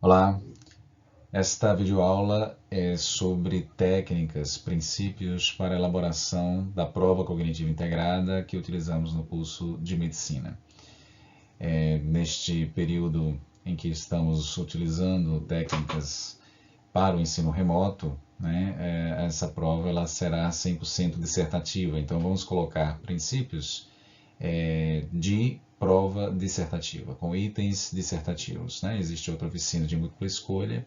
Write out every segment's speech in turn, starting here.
Olá, esta videoaula é sobre técnicas, princípios para a elaboração da prova cognitiva integrada que utilizamos no curso de medicina. Neste período em que estamos utilizando técnicas para o ensino remoto, né, essa prova ela será 100% dissertativa, então vamos colocar princípios de prova dissertativa, com itens dissertativos. Né? Existe outra oficina de múltipla escolha,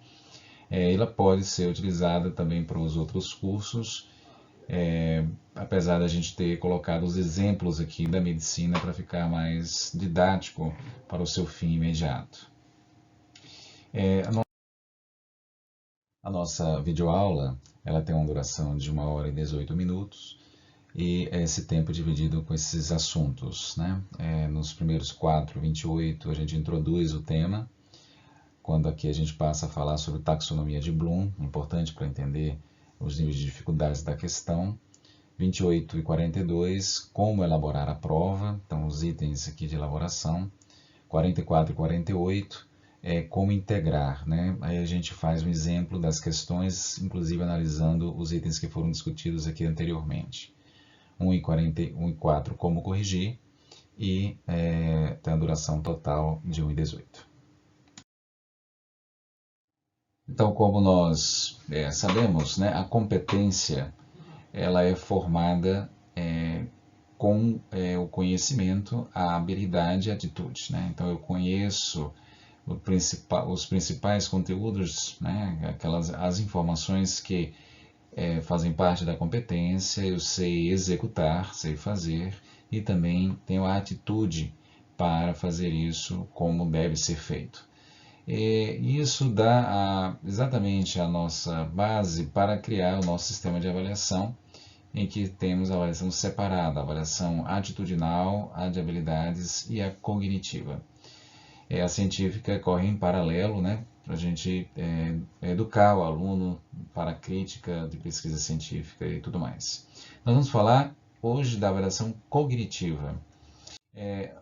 ela pode ser utilizada também para os outros cursos, apesar da gente ter colocado os exemplos aqui da medicina para ficar mais didático para o seu fim imediato. A nossa videoaula ela tem uma duração de 1 hora e 18 minutos e esse tempo é dividido com esses assuntos. Né? Nos primeiros 4, 28, a gente introduz o tema, quando aqui a gente passa a falar sobre taxonomia de Bloom, importante para entender os níveis de dificuldades da questão. 28 e 42, como elaborar a prova, então os itens aqui de elaboração. 44 e 48, como integrar, né? Aí a gente faz um exemplo das questões, inclusive analisando os itens que foram discutidos aqui anteriormente. 1 e 4, como corrigir, e tem a duração total de 1 e 18. Então, como nós sabemos, né, a competência ela é formada com o conhecimento, a habilidade e a atitude. Né? Então, eu conheço os principais conteúdos, né, as informações que fazem parte da competência, eu sei executar, sei fazer, e também tenho a atitude para fazer isso como deve ser feito. E isso dá exatamente a nossa base para criar o nosso sistema de avaliação, em que temos a avaliação separada, a avaliação atitudinal, a de habilidades e a cognitiva. A científica corre em paralelo, né, para a gente educar o aluno para a crítica de pesquisa científica e tudo mais. Nós vamos falar hoje da avaliação cognitiva.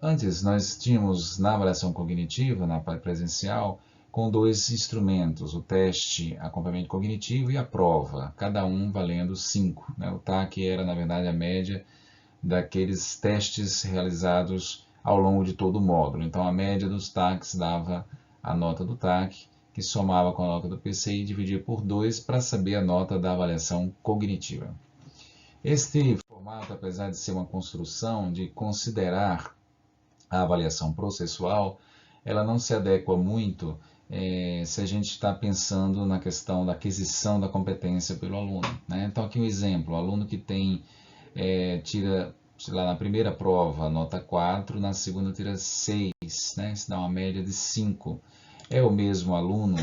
Antes, nós tínhamos na avaliação cognitiva, na presencial, com 2 instrumentos, o teste acompanhamento cognitivo e a prova, cada um valendo 5. Né? O TAC era, na verdade, a média daqueles testes realizados ao longo de todo o módulo. Então, a média dos TACs dava a nota do TAC, que somava com a nota do PCI e dividia por 2 para saber a nota da avaliação cognitiva. Este formato, apesar de ser uma construção de considerar a avaliação processual, ela não se adequa muito se a gente está pensando na questão da aquisição da competência pelo aluno. Né? Então, aqui um exemplo, o aluno que tira, sei lá, na primeira prova nota 4, na segunda tira 6, né? Isso dá uma média de 5. É o mesmo aluno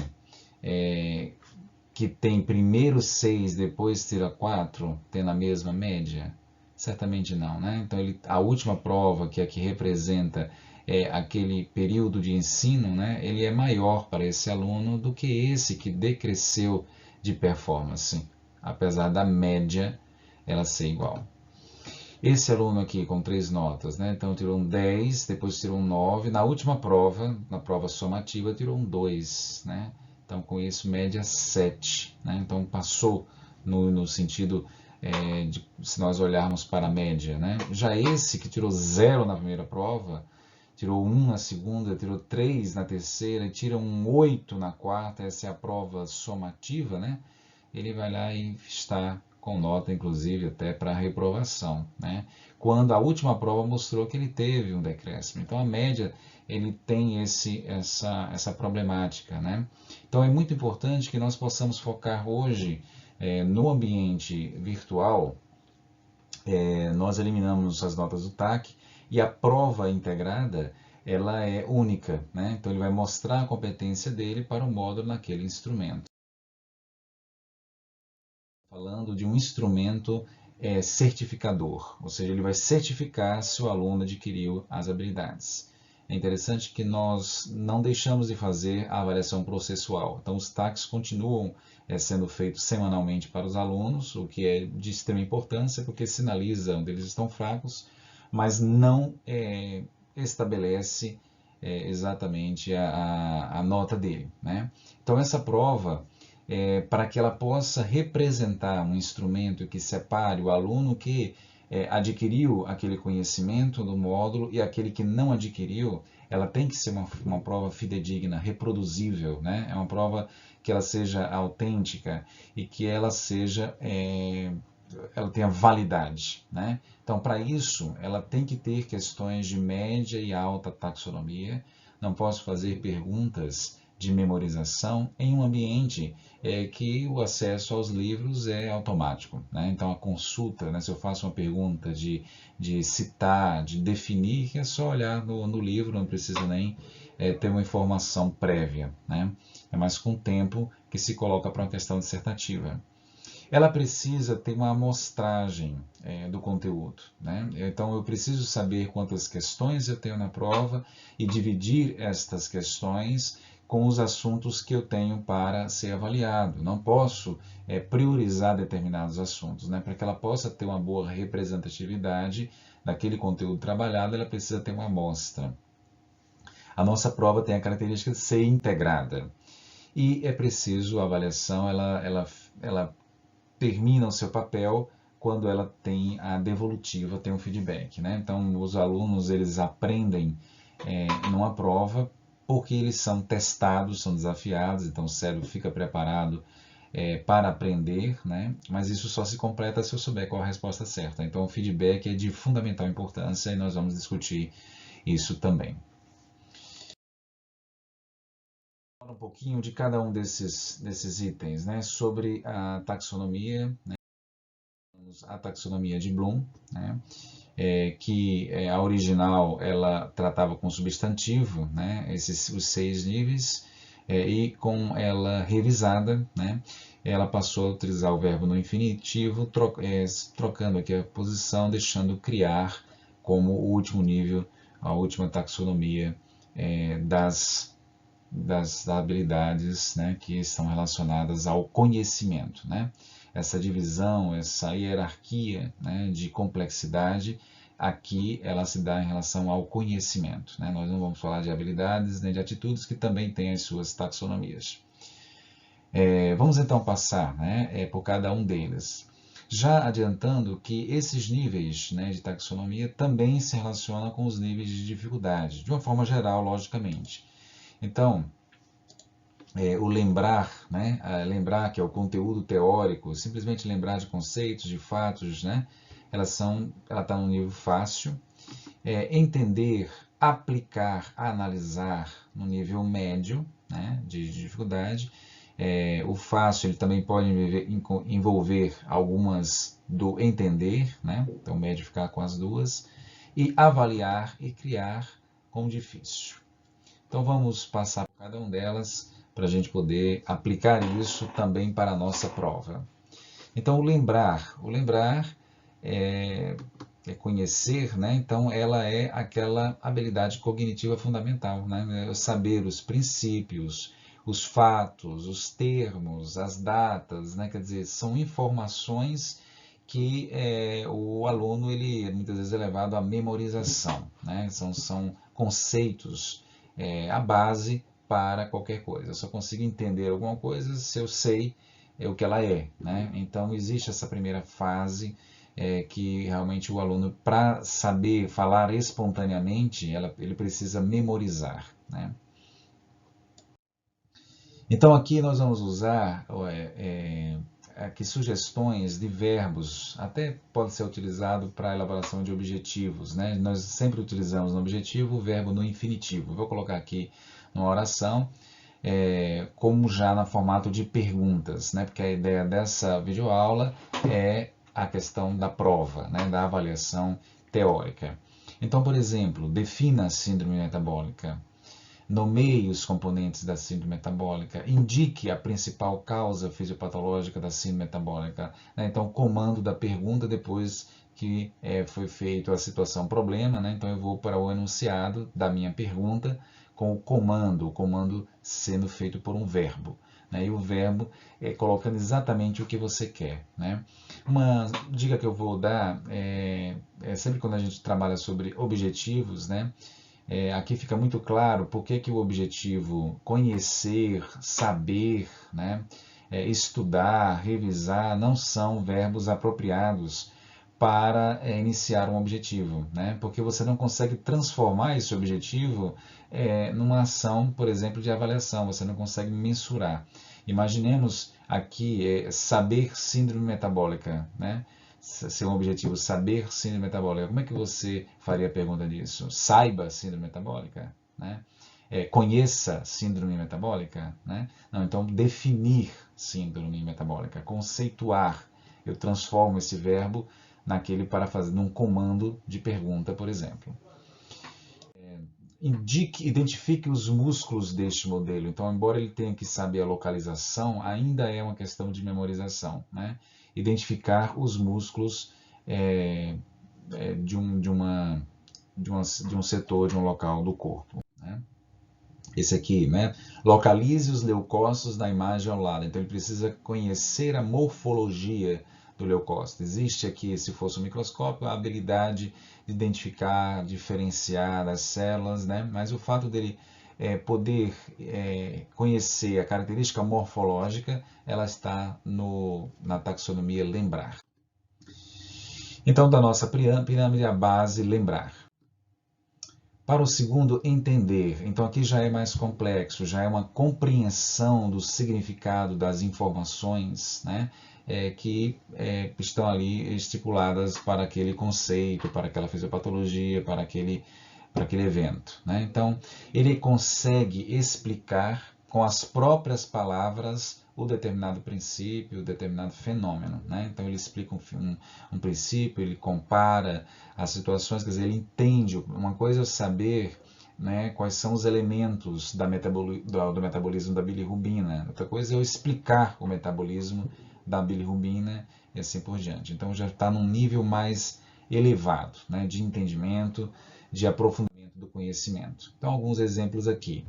que tem primeiro 6, depois tira 4, tendo a mesma média? Certamente não, né? Então, a última prova, que aqui representa aquele período de ensino, né? Ele é maior para esse aluno do que esse que decresceu de performance, apesar da média ela ser igual. Esse aluno aqui com 3 notas, né? Então tirou um 10, depois tirou um 9, na última prova, na prova somativa, tirou um 2, né? Então com isso média 7, né? Então passou no sentido se nós olharmos para a média, né? Já esse que tirou 0 na primeira prova, tirou 1 na segunda, tirou 3 na terceira, tira um 8 na quarta, essa é a prova somativa, né? Ele vai lá e está com nota, inclusive, até para reprovação, né? Quando a última prova mostrou que ele teve um decréscimo. Então, a média, ele tem essa problemática, né? Então, é muito importante que nós possamos focar hoje no ambiente virtual. Nós eliminamos as notas do TAC e a prova integrada, ela é única, né? Então, ele vai mostrar a competência dele para o módulo naquele instrumento. Falando de um instrumento certificador, ou seja, ele vai certificar se o aluno adquiriu as habilidades. É interessante que nós não deixamos de fazer a avaliação processual. Então, os TACs continuam sendo feitos semanalmente para os alunos, o que é de extrema importância, porque sinaliza onde eles estão fracos, mas não estabelece exatamente a nota dele, né? Então essa prova, para que ela possa representar um instrumento que separe o aluno que adquiriu aquele conhecimento do módulo e aquele que não adquiriu, ela tem que ser uma prova fidedigna, reproduzível, né? É uma prova que ela seja autêntica e que ela seja ela tenha validade, né? Então, para isso, ela tem que ter questões de média e alta taxonomia. Não posso fazer perguntas de memorização em um ambiente que o acesso aos livros é automático, né? Então, a consulta, né, se eu faço uma pergunta de citar, de definir, é só olhar no livro, não precisa nem ter uma informação prévia, né? É mais com o tempo que se coloca para uma questão dissertativa. Ela precisa ter uma amostragem do conteúdo, né? Então eu preciso saber quantas questões eu tenho na prova e dividir estas questões com os assuntos que eu tenho para ser avaliado. Não posso priorizar determinados assuntos, né? Para que ela possa ter uma boa representatividade daquele conteúdo trabalhado, ela precisa ter uma amostra. A nossa prova tem a característica de ser integrada. E é preciso a avaliação, ela termina o seu papel quando ela tem a devolutiva, tem um feedback, né? Então, os alunos, eles aprendem numa prova porque eles são testados, são desafiados, então o cérebro fica preparado para aprender, né? Mas isso só se completa se eu souber qual a resposta certa. Então, o feedback é de fundamental importância e nós vamos discutir isso também. Um pouquinho de cada um desses itens, né? Sobre a taxonomia, né? A taxonomia de Bloom, né? Que a original ela tratava com substantivo, né? Os 6 níveis, e com ela revisada, né? Ela passou a utilizar o verbo no infinitivo, trocando aqui a posição, deixando criar como o último nível, a última taxonomia das habilidades, né, que estão relacionadas ao conhecimento, né? Essa divisão, essa hierarquia, né, de complexidade, aqui ela se dá em relação ao conhecimento, né? Nós não vamos falar de habilidades nem de atitudes, que também têm as suas taxonomias. Vamos então passar, né, por cada um deles. Já adiantando que esses níveis, né, de taxonomia também se relacionam com os níveis de dificuldade, de uma forma geral, logicamente. Então, o lembrar, né? Lembrar que é o conteúdo teórico, simplesmente lembrar de conceitos, de fatos, né? Ela está num nível fácil. Entender, aplicar, analisar no nível médio, né? De dificuldade. O fácil ele também pode envolver algumas do entender, né? Então o médio ficar com as duas. E avaliar e criar com difícil. Então vamos passar por cada uma delas para a gente poder aplicar isso também para a nossa prova. Então o lembrar é conhecer, né? Então ela é aquela habilidade cognitiva fundamental, né? Saber os princípios, os fatos, os termos, as datas, né? Quer dizer, são informações que o aluno ele muitas vezes é levado à memorização, né? São conceitos, a base para qualquer coisa. Eu só consigo entender alguma coisa se eu sei o que ela é, né? Então existe essa primeira fase que realmente o aluno, para saber falar espontaneamente, ele precisa memorizar, né? Então aqui nós vamos usar aqui sugestões de verbos, até pode ser utilizado para a elaboração de objetivos, né? Nós sempre utilizamos no objetivo o verbo no infinitivo. Vou colocar aqui numa oração, como já no formato de perguntas, né? Porque a ideia dessa videoaula é a questão da prova, né? Da avaliação teórica. Então, por exemplo, defina a síndrome metabólica. Nomeie os componentes da síndrome metabólica, indique a principal causa fisiopatológica da síndrome metabólica. Né? Então, comando da pergunta depois que foi feita a situação problema, né? Então eu vou para o enunciado da minha pergunta com o comando sendo feito por um verbo. Né? E o verbo colocando exatamente o que você quer. Né? Uma dica que eu vou dar sempre quando a gente trabalha sobre objetivos, né? Aqui fica muito claro por que o objetivo conhecer, saber, né, estudar, revisar, não são verbos apropriados para iniciar um objetivo, né? Porque você não consegue transformar esse objetivo numa ação, por exemplo, de avaliação, você não consegue mensurar. Imaginemos aqui saber síndrome metabólica, né? Seu objetivo, saber síndrome metabólica. Como é que você faria a pergunta disso? Saiba síndrome metabólica, né? Conheça síndrome metabólica, né? Não, então definir síndrome metabólica, conceituar. Eu transformo esse verbo naquele para fazer num comando de pergunta, por exemplo. Identifique os músculos deste modelo. Então, embora ele tenha que saber a localização, ainda é uma questão de memorização, né? Identificar os músculos de um setor, de um local do corpo, né? Esse aqui, né? Localize os leucócitos na imagem ao lado. Então, ele precisa conhecer a morfologia do leucócito. Existe aqui, se fosse um microscópio, a habilidade de identificar, diferenciar as células, né? Mas o fato dele poder conhecer a característica morfológica, ela está na taxonomia lembrar. Então, da nossa pirâmide, a base, lembrar. Para o segundo, entender. Então, aqui já é mais complexo, já é uma compreensão do significado das informações, né, que estão ali estipuladas para aquele conceito, para aquela fisiopatologia, para aquele evento, né? Então, ele consegue explicar com as próprias palavras o determinado princípio, o determinado fenômeno, né? Então, ele explica um princípio, ele compara as situações, quer dizer, ele entende. Uma coisa é saber, né, quais são os elementos do metabolismo da bilirrubina, outra coisa é eu explicar o metabolismo da bilirrubina e assim por diante. Então, já está num nível mais elevado, né, de entendimento, de aprofundamento do conhecimento. Então, alguns exemplos aqui.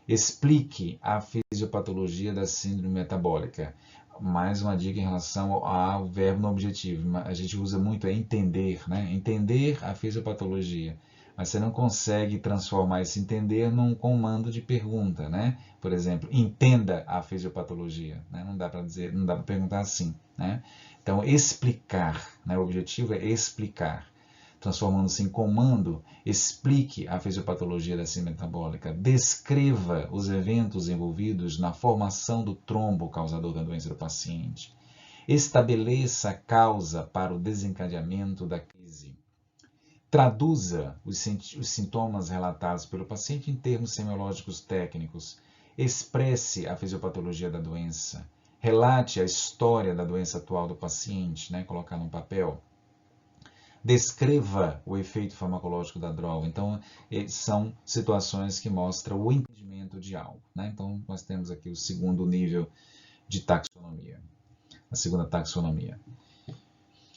Explique a fisiopatologia da síndrome metabólica. Mais uma dica em relação ao verbo no objetivo. A gente usa muito entender, né? Entender a fisiopatologia. Mas você não consegue transformar esse entender num comando de pergunta, né? Por exemplo, entenda a fisiopatologia, né? Não dá para dizer, não dá para perguntar assim, né? Então, explicar, né? O objetivo é explicar. Transformando-se em comando, explique a fisiopatologia da síndrome metabólica, descreva os eventos envolvidos na formação do trombo causador da doença do paciente, estabeleça a causa para o desencadeamento da crise, traduza os sintomas relatados pelo paciente em termos semiológicos técnicos, expresse a fisiopatologia da doença, relate a história da doença atual do paciente, né, colocar no papel, descreva o efeito farmacológico da droga. Então, são situações que mostram o entendimento de algo, né? Então, nós temos aqui o segundo nível de taxonomia, a segunda taxonomia.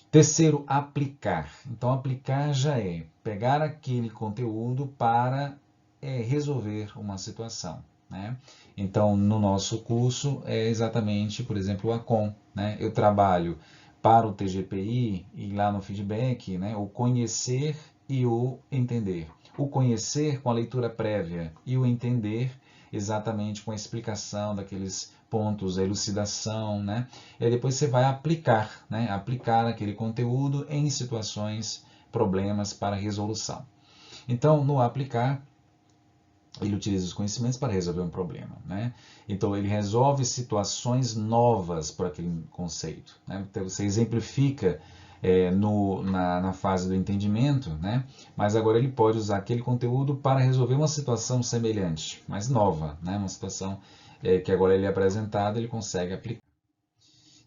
Terceiro, aplicar. Então, aplicar já é pegar aquele conteúdo para resolver uma situação, né? Então, no nosso curso é exatamente, por exemplo, o ACOM, né? Eu trabalho para o TGPI e lá no feedback, né, o conhecer e o entender. O conhecer com a leitura prévia e o entender exatamente com a explicação daqueles pontos, a elucidação, né? E aí depois você vai aplicar, né? Aplicar aquele conteúdo em situações, problemas para resolução. Então, no aplicar, ele utiliza os conhecimentos para resolver um problema, né? Então, ele resolve situações novas para aquele conceito, né? Então, você exemplifica na fase do entendimento, né? Mas agora ele pode usar aquele conteúdo para resolver uma situação semelhante, mas nova, né? Uma situação que agora ele é apresentado, ele consegue aplicar.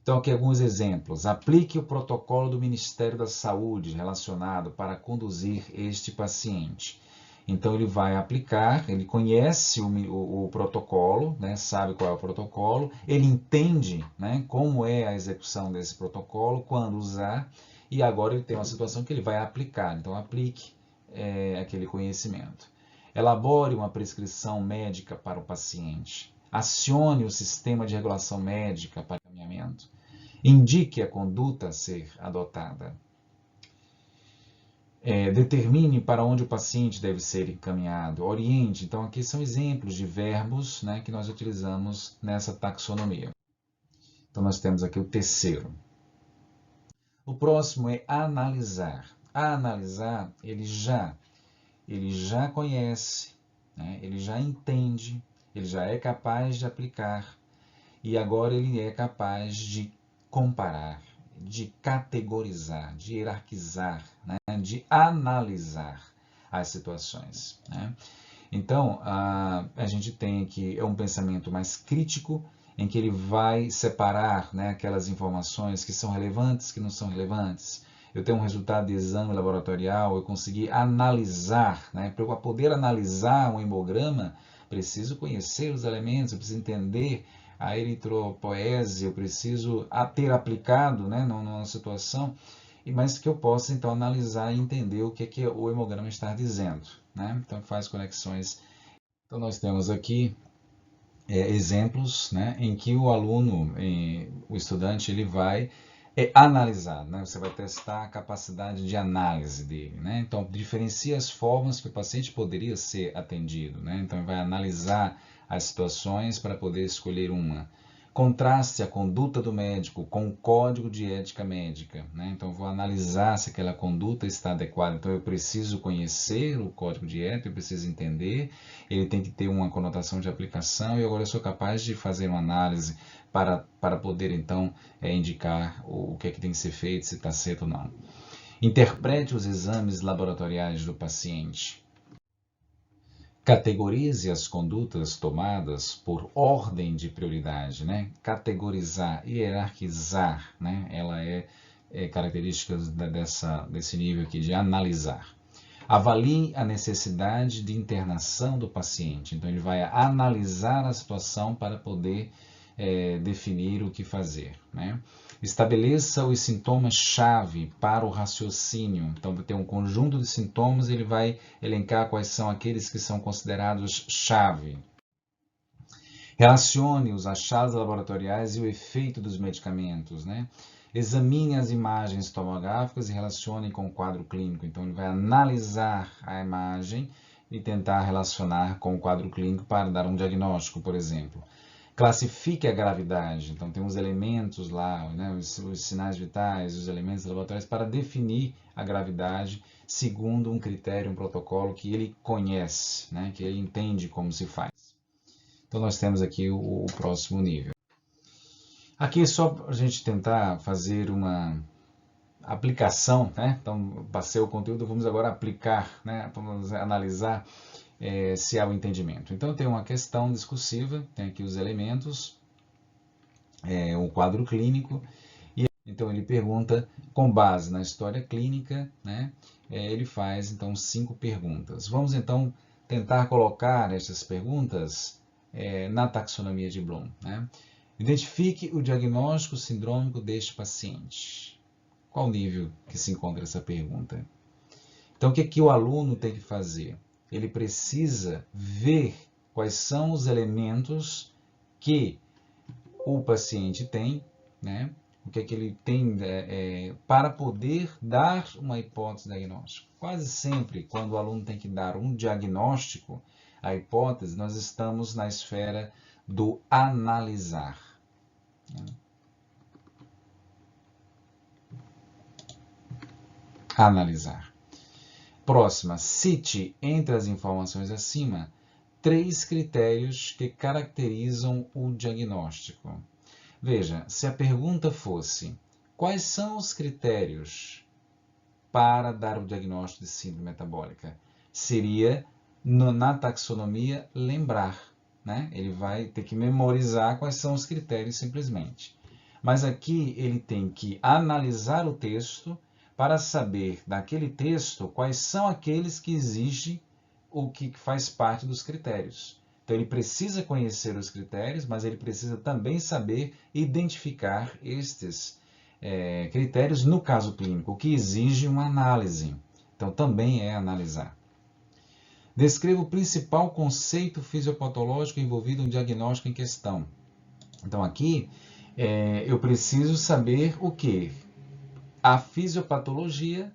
Então, aqui alguns exemplos. Aplique o protocolo do Ministério da Saúde relacionado para conduzir este paciente. Então, ele vai aplicar, ele conhece o protocolo, né, sabe qual é o protocolo, ele entende, né, como é a execução desse protocolo, quando usar, e agora ele tem uma situação que ele vai aplicar. Então, aplique aquele conhecimento. Elabore uma prescrição médica para o paciente. Acione o sistema de regulação médica para encaminhamento. Indique a conduta a ser adotada. Determine para onde o paciente deve ser encaminhado, oriente. Então, aqui são exemplos de verbos, né, que nós utilizamos nessa taxonomia. Então, nós temos aqui o terceiro. O próximo é analisar. A analisar, ele já conhece, né, ele já entende, ele já é capaz de aplicar e agora ele é capaz de comparar, de categorizar, de hierarquizar, né, de analisar as situações, né? Então, a gente tem aqui um pensamento mais crítico, em que ele vai separar, né, aquelas informações que são relevantes, que não são relevantes. Eu tenho um resultado de exame laboratorial, eu consegui analisar, né, para eu poder analisar um hemograma, preciso conhecer os elementos, eu preciso entender a eritropoese, eu preciso ter aplicado, né, numa situação, mas que eu possa então analisar e entender o que o hemograma está dizendo, né? Então faz conexões. Então nós temos aqui exemplos, né, em que o aluno, o estudante, ele vai analisar, né? Você vai testar a capacidade de análise dele, né? Então diferencia as formas que o paciente poderia ser atendido, né? Então vai analisar as situações para poder escolher uma. Contraste a conduta do médico com o código de ética médica, né? Então vou analisar se aquela conduta está adequada. Então eu preciso conhecer o código de ética, eu preciso entender, ele tem que ter uma conotação de aplicação e agora eu sou capaz de fazer uma análise para poder então indicar o que é que tem que ser feito, se está certo ou não. Interprete os exames laboratoriais do paciente. Categorize as condutas tomadas por ordem de prioridade, né? Categorizar, hierarquizar, né? Ela é característica desse nível aqui de analisar. Avalie a necessidade de internação do paciente. Então, ele vai analisar a situação para poder definir o que fazer, né? Estabeleça os sintomas-chave para o raciocínio. Então, vai ter um conjunto de sintomas, ele vai elencar quais são aqueles que são considerados chave. Relacione os achados laboratoriais e o efeito dos medicamentos, né? Examine as imagens tomográficas e relacione com o quadro clínico. Então, ele vai analisar a imagem e tentar relacionar com o quadro clínico para dar um diagnóstico, por exemplo. Classifique a gravidade. Então, tem os elementos lá, né, os sinais vitais, os elementos laboratoriais, para definir a gravidade segundo um critério, um protocolo que ele conhece, né, que ele entende como se faz. Então, nós temos aqui o próximo nível. Aqui é só para a gente tentar fazer uma aplicação, né? Então, passei o conteúdo, vamos agora aplicar, né? Vamos analisar se há o entendimento. Então, tem uma questão discursiva, tem aqui os elementos, o quadro clínico, e então ele pergunta, com base na história clínica, né? Ele faz, então, 5 perguntas. Vamos, então, tentar colocar essas perguntas na taxonomia de Bloom, né? Identifique o diagnóstico sindrômico deste paciente. Qual nível que se encontra essa pergunta? Então, o que o aluno tem que fazer? Ele precisa ver quais são os elementos que o paciente tem, né? O que ele tem para poder dar uma hipótese diagnóstica. Quase sempre, quando o aluno tem que dar um diagnóstico, a hipótese, nós estamos na esfera do analisar. Analisar. Próxima, cite entre as informações acima 3 critérios que caracterizam o diagnóstico. Veja, se a pergunta fosse quais são os critérios para dar o diagnóstico de síndrome metabólica, seria na taxonomia lembrar, né? Ele vai ter que memorizar quais são os critérios simplesmente. Mas aqui ele tem que analisar o texto para saber daquele texto quais são aqueles que exigem o que faz parte dos critérios. Então ele precisa conhecer os critérios, mas ele precisa também saber identificar estes critérios no caso clínico, o que exige uma análise. Então também é analisar. Descreva o principal conceito fisiopatológico envolvido no diagnóstico em questão. Então aqui eu preciso saber o que? A fisiopatologia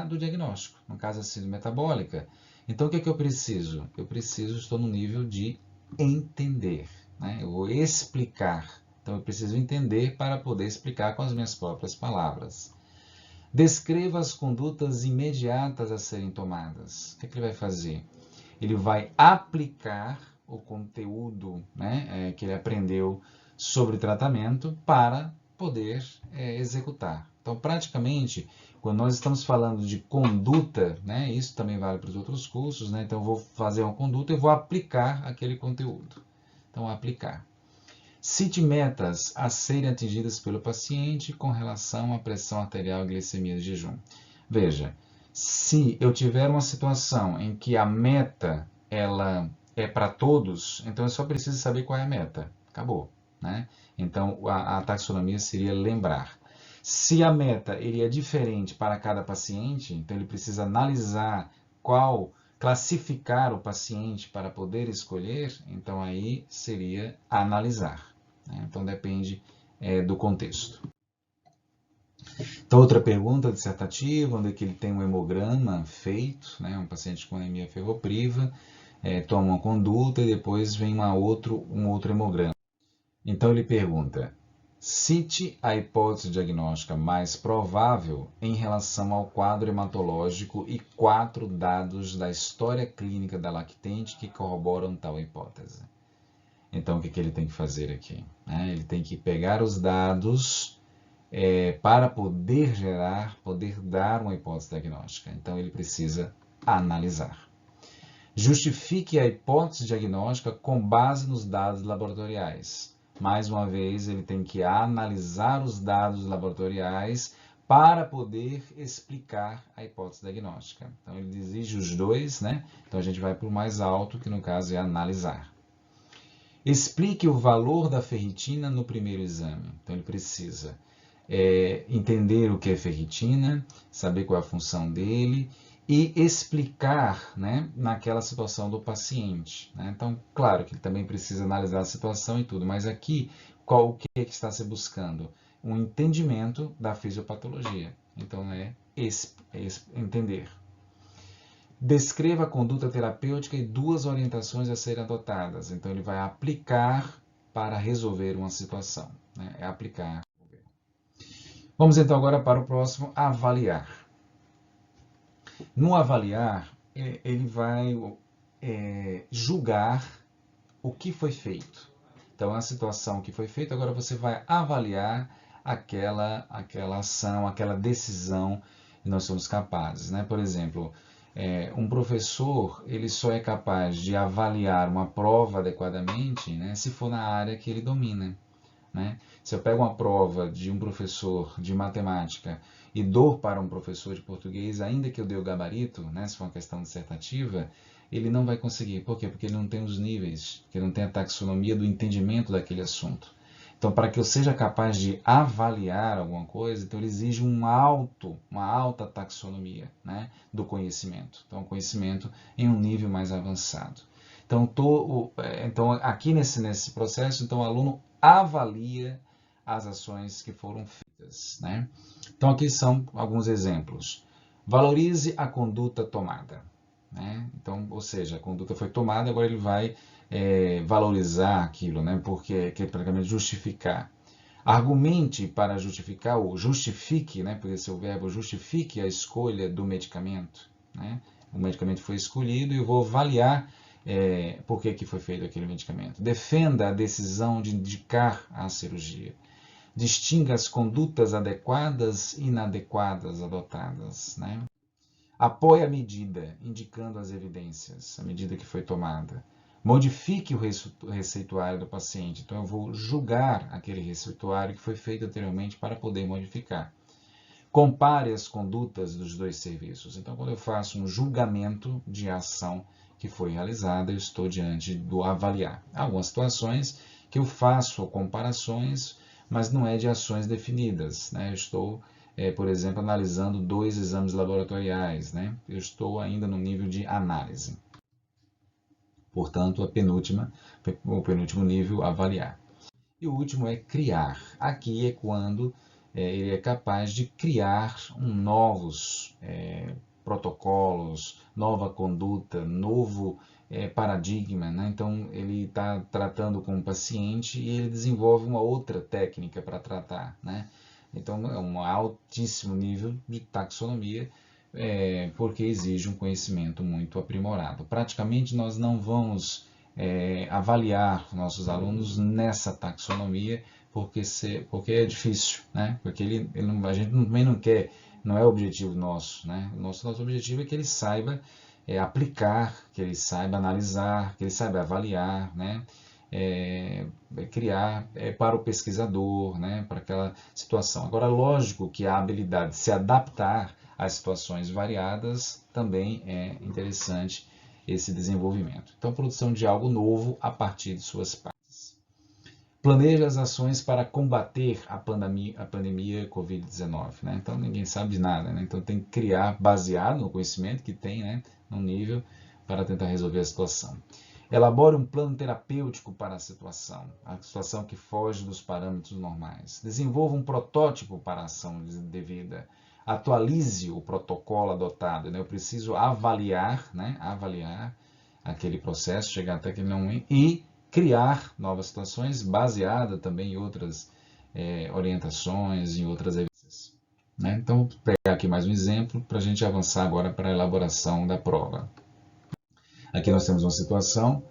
do diagnóstico, no caso a síndrome metabólica. Então, o que é que eu preciso? Estou no nível de entender, né? Eu vou explicar. Então, eu preciso entender para poder explicar com as minhas próprias palavras. Descreva as condutas imediatas a serem tomadas. O que é que ele vai fazer? Ele vai aplicar o conteúdo, né, que ele aprendeu sobre tratamento para poder executar. Então, praticamente, quando nós estamos falando de conduta, né, isso também vale para os outros cursos, né, então eu vou fazer uma conduta e vou aplicar aquele conteúdo. Então, aplicar. Cite metas a serem atingidas pelo paciente com relação à pressão arterial e glicemia de jejum. Veja, se eu tiver uma situação em que a meta ela é para todos, então eu só preciso saber qual é a meta. Acabou, né? Então a taxonomia seria lembrar. Se a meta ele é diferente para cada paciente, então ele precisa analisar classificar o paciente para poder escolher, então aí seria analisar, né? Então depende do contexto. Então, outra pergunta dissertativa, onde é que ele tem um hemograma feito, né? Um paciente com anemia ferropriva, toma uma conduta e depois vem um outro hemograma. Então ele pergunta, cite a hipótese diagnóstica mais provável em relação ao quadro hematológico e 4 dados da história clínica da lactente que corroboram tal hipótese. Então, o que ele tem que fazer aqui? Ele tem que pegar os dados para poder dar uma hipótese diagnóstica. Então, ele precisa analisar. Justifique a hipótese diagnóstica com base nos dados laboratoriais. Mais uma vez, ele tem que analisar os dados laboratoriais para poder explicar a hipótese diagnóstica. Então, ele exige os dois, né? Então, a gente vai para o mais alto, que no caso é analisar. Explique o valor da ferritina no primeiro exame. Então, ele precisa entender o que é ferritina, saber qual é a função dele e explicar, né, naquela situação do paciente, né? Então, claro que ele também precisa analisar a situação e tudo, mas aqui, o que é que está se buscando? Um entendimento da fisiopatologia. Então, entender. Descreva a conduta terapêutica e 2 orientações a serem adotadas. Então, ele vai aplicar para resolver uma situação, né? É aplicar. Vamos então agora para o próximo, avaliar. No avaliar, ele vai julgar o que foi feito. Então, a situação que foi feita, agora você vai avaliar aquela ação, aquela decisão que nós somos capazes, né? Por exemplo, um professor ele só é capaz de avaliar uma prova adequadamente, né, se for na área que ele domina, né? Se eu pego uma prova de um professor de matemática e dou para um professor de português, ainda que eu dê o gabarito, né, se for uma questão dissertativa, ele não vai conseguir. Por quê? Porque ele não tem os níveis, porque ele não tem a taxonomia do entendimento daquele assunto. Então, para que eu seja capaz de avaliar alguma coisa, então ele exige uma alta taxonomia, né, do conhecimento. Então, conhecimento em um nível mais avançado. Então, aqui nesse processo, então, o aluno avalia as ações que foram feitas, né? Então, aqui são alguns exemplos. Valorize a conduta tomada, né? Então, ou seja, a conduta foi tomada, agora ele vai valorizar aquilo, né? Porque é praticamente justificar. Argumente para justificar, ou justifique, né? Poderia ser o verbo justifique a escolha do medicamento, né? O medicamento foi escolhido e eu vou avaliar por que foi feito aquele medicamento. Defenda a decisão de indicar a cirurgia. Distinga as condutas adequadas e inadequadas adotadas, né? Apoie a medida, indicando as evidências, a medida que foi tomada. Modifique o receituário do paciente. Então, eu vou julgar aquele receituário que foi feito anteriormente para poder modificar. Compare as condutas dos 2 serviços. Então, quando eu faço um julgamento de ação que foi realizada, eu estou diante do avaliar. Há algumas situações que eu faço comparações, mas não é de ações definidas, né? Eu estou, por exemplo, analisando 2 exames laboratoriais, né? Eu estou ainda no nível de análise. Portanto, o penúltimo nível, avaliar. E o último é criar. Aqui é quando ele é capaz de criar novos protocolos, nova conduta, novo paradigma, né? Então, ele está tratando com o paciente e ele desenvolve uma outra técnica para tratar, né? Então, é um altíssimo nível de taxonomia, porque exige um conhecimento muito aprimorado. Praticamente, nós não vamos avaliar nossos alunos nessa taxonomia, porque é difícil, né? Porque a gente também não quer, não é o objetivo nosso, né? Nosso objetivo é que ele saiba aplicar, que ele saiba analisar, que ele saiba avaliar, né? Criar para o pesquisador, né? Para aquela situação. Agora, lógico que a habilidade de se adaptar às situações variadas também é interessante esse desenvolvimento. Então, produção de algo novo a partir de suas partes. Planeja as ações para combater a pandemia Covid-19. Né? Então, ninguém sabe de nada. Né? Então, tem que criar, baseado no conhecimento que tem, né? No nível, para tentar resolver a situação. Elabore um plano terapêutico para a situação que foge dos parâmetros normais. Desenvolva um protótipo para a ação devida. Atualize o protocolo adotado. Né? Eu preciso avaliar, né? Avaliar aquele processo, chegar até aquele não e criar novas situações baseada também em outras orientações, em outras evidências. Né? Então, vou pegar aqui mais um exemplo para a gente avançar agora para a elaboração da prova. Aqui nós temos uma situação,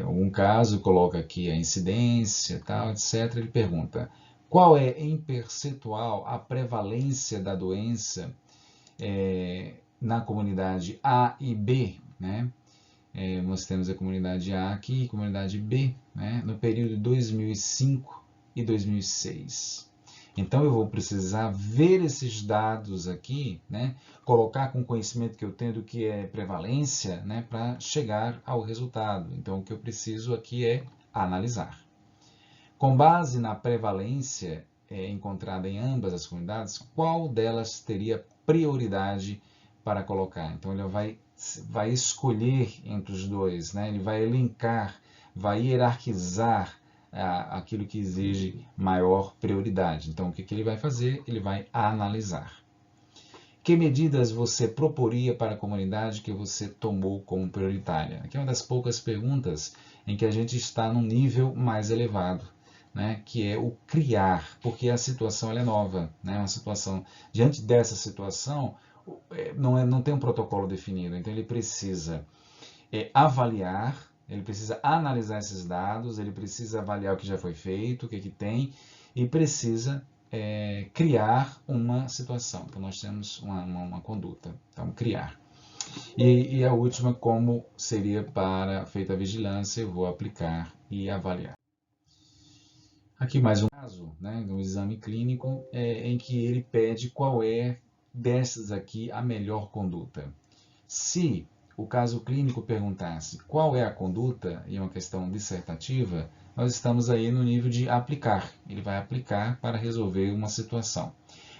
um caso, coloca aqui a incidência, tal, etc. Ele pergunta, qual é em percentual a prevalência da doença na comunidade A e B, né? Nós temos a comunidade A aqui e a comunidade B, né? No período de 2005 e 2006. Então, eu vou precisar ver esses dados aqui, né? Colocar com o conhecimento que eu tenho do que é prevalência, né? Para chegar ao resultado. Então, o que eu preciso aqui é analisar. Com base na prevalência encontrada em ambas as comunidades, qual delas teria prioridade para colocar? Então, ele vai escolher entre os dois, né? Ele vai elencar, vai hierarquizar aquilo que exige maior prioridade. Então, o que ele vai fazer? Ele vai analisar. Que medidas você proporia para a comunidade que você tomou como prioritária? Aqui é uma das poucas perguntas em que a gente está num nível mais elevado, né? Que é o criar, porque a situação ela é nova, né? Uma situação, diante dessa situação, não tem um protocolo definido, então ele precisa avaliar, ele precisa analisar esses dados, ele precisa avaliar o que já foi feito, o que tem, e precisa criar uma situação. Então, nós temos uma conduta. Então, criar. E a última, como seria para feita a vigilância, eu vou aplicar e avaliar. Aqui mais um caso, né, um exame clínico, em que ele pede qual é dessas aqui a melhor conduta. Se o caso clínico perguntasse qual é a conduta, e é uma questão dissertativa, nós estamos aí no nível de aplicar. Ele vai aplicar para resolver uma situação.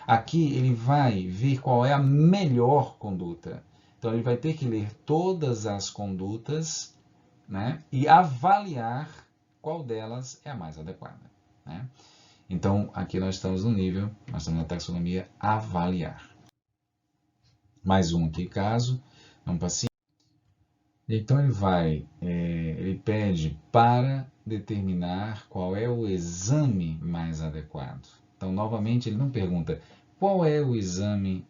Aqui ele vai ver qual é a melhor conduta. Então ele vai ter que ler todas as condutas, né, e avaliar qual delas é a mais adequada. Né? Então aqui nós estamos no nível, nós estamos na taxonomia avaliar. Mais um aqui caso, um paciente. Então ele pede para determinar qual é o exame mais adequado. Então, novamente, ele não pergunta qual é o exame